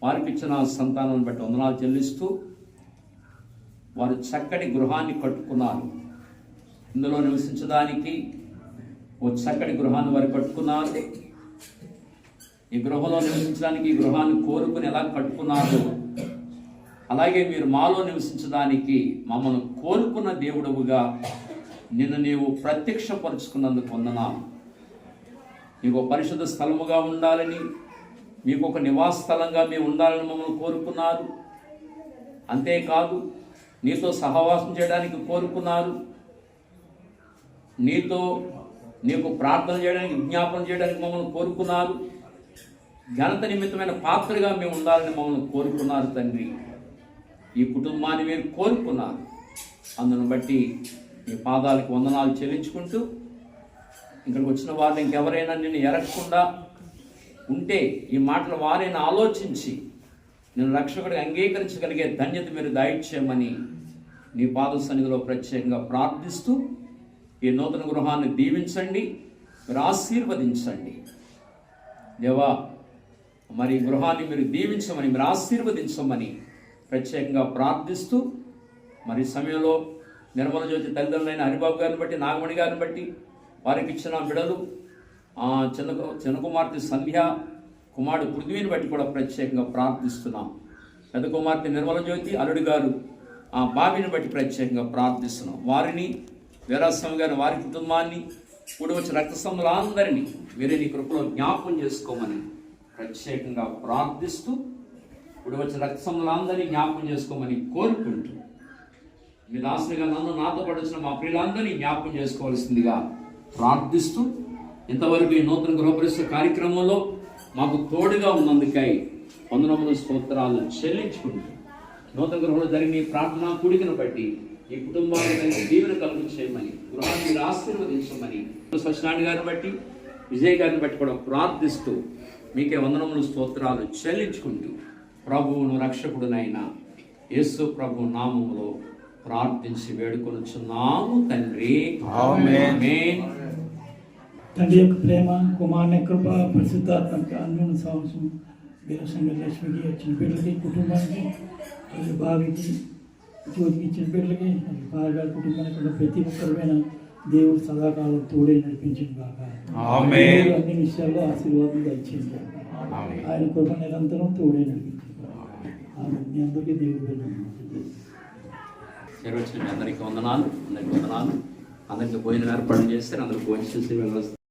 వారికి ఇచ్చిన సంతానాన్ని బట్టి వందనాలు చెల్లిస్తూ, వారు చక్కటి గృహాన్ని కట్టుకున్నారు. ఇందులో నివసించడానికి ఓ చక్కటి గృహాన్ని వారు కట్టుకున్నారు. ఈ గృహంలో నివసించడానికి ఈ గృహాన్ని కోరుకుని ఎలా కట్టుకున్నారో అలాగే మీరు మాలో నివసించడానికి మమ్మల్ని కోరుకున్న దేవుడవుగా నిన్ను నీవు ప్రత్యక్షపరుచుకున్నందుకు వందనాలు. నీకు పరిశుద్ధ స్థలముగా ఉండాలని, మీకు ఒక నివాస స్థలంగా మేము ఉండాలని మమ్మల్ని కోరుకున్నారు. అంతేకాదు నీతో సహవాసం చేయడానికి కోరుకున్నారు. నీకు ప్రార్థన చేయడానికి, విజ్ఞాపన చేయడానికి మమ్మల్ని కోరుకున్నారు. ఘనత నిమిత్తమైన పాత్రగా మేము ఉండాలని మమ్మల్ని కోరుకున్నారు తండ్రి. ఈ కుటుంబాన్ని మీరు కోరుకున్నారు. అందును బట్టి మీ పాదాలకు వందనాలు చెల్లించుకుంటూ, ఇక్కడికి వచ్చిన వారిని ఇంకెవరైనా నిన్ను ఎరగకుండా ఉంటే ఈ మాటలు వారైనా ఆలోచించి నేను రక్షకుడిగా అంగీకరించగలిగే ధన్యత మీరు దయచేయమని నీ పాద సన్నిధిలో ప్రత్యేకంగా ప్రార్థిస్తూ ఈ నూతన గృహాన్ని దీవించండి, మీరు ఆశీర్వదించండి దేవా. మరి గృహాన్ని మీరు దీవించమని, మీరు ఆశీర్వదించమని ప్రత్యేకంగా ప్రార్థిస్తూ, మరి సమయంలో నిర్మల జ్యోతి తల్లిదండ్రులైన హరిబాబు గారిని బట్టి, నాగమణి గారిని బట్టి, వారికి ఇచ్చిన బిడలు చిన్న కుమార్తె సంధ్య, కుమారుడు పృథ్వీని బట్టి కూడా ప్రత్యేకంగా ప్రార్థిస్తున్నాం. పెద్ద కుమార్తె నిర్మల జ్యోతి, అల్లుడి గారు బాబీని బట్టి ప్రత్యేకంగా ప్రార్థిస్తున్నాం. వారిని, వీరాస్వామి గారిని, వారి కుటుంబాన్ని, కూడి వచ్చిన రక్తస్తంభులందరినీ వీరే నీ కృపలో జ్ఞాపకం చేసుకోమని ప్రత్యేకంగా ప్రార్థిస్తూ, కూడి వచ్చిన రక్తస్తంభులందరినీ జ్ఞాపకం చేసుకోమని కోరుకుంటూ, మీ దాసునిగా నన్ను, నాతో పాటు వచ్చిన మా ప్రియులందరినీ జ్ఞాపకం చేసుకోవాల్సిందిగా ప్రార్థిస్తూ, ఇంతవరకు ఈ నూతన గృహప్రవేశ కార్యక్రమంలో మాకు తోడుగా ఉన్నందుకై వందనములు స్తోత్రాలు చెల్లించుకుంటూ, నూతన గృహంలో జరిగిన ఈ ప్రార్థనా కూడికను బట్టి ఈ కుటుంబానికి దీవెన కలుగు చేయమని, గృహాన్ని మీరు ఆశీర్వదించమని సత్యనారాయణ గారిని బట్టి, విజయ్ గారిని బట్టి కూడా ప్రార్థిస్తూ మీకే వందనములు స్తోత్రాలు చెల్లించుకుంటూ, ప్రభువును రక్షకుడునైన యేసు ప్రభు నామములో ప్రార్థించి వేడుకొనుచున్నాము తండ్రి. ఆమేన్. తండ్రి యొక్క ప్రేమ, కుమారుని కృప, పరిశుద్ధాత్మక అన్యోన్య సహవాసం వీరసంగ లక్ష్మికి, వచ్చిన బిడ్డలకి, కుటుంబానికి, బావికి, జ్యోతికి, ఇచ్చిన బిడ్డలకి, బాగా కుటుంబానికి ఉన్న ప్రతి ఒక్కరిపైన దేవుడు సదాకాలం తోడే నడిపించింది కాక. అన్ని విషయాల్లో ఆశీర్వాదం ఇచ్చింది కాక. ఆయన కృప నిరంతరం తోడే నడిపించింది కాక. మీ అందరికీ దేవుడు అందరికీ వందనాలు. అందరికీ భోజనం ఏర్పాటు చేస్తే అందరూ భోజనం చేసి వెళ్ళాల్సింది.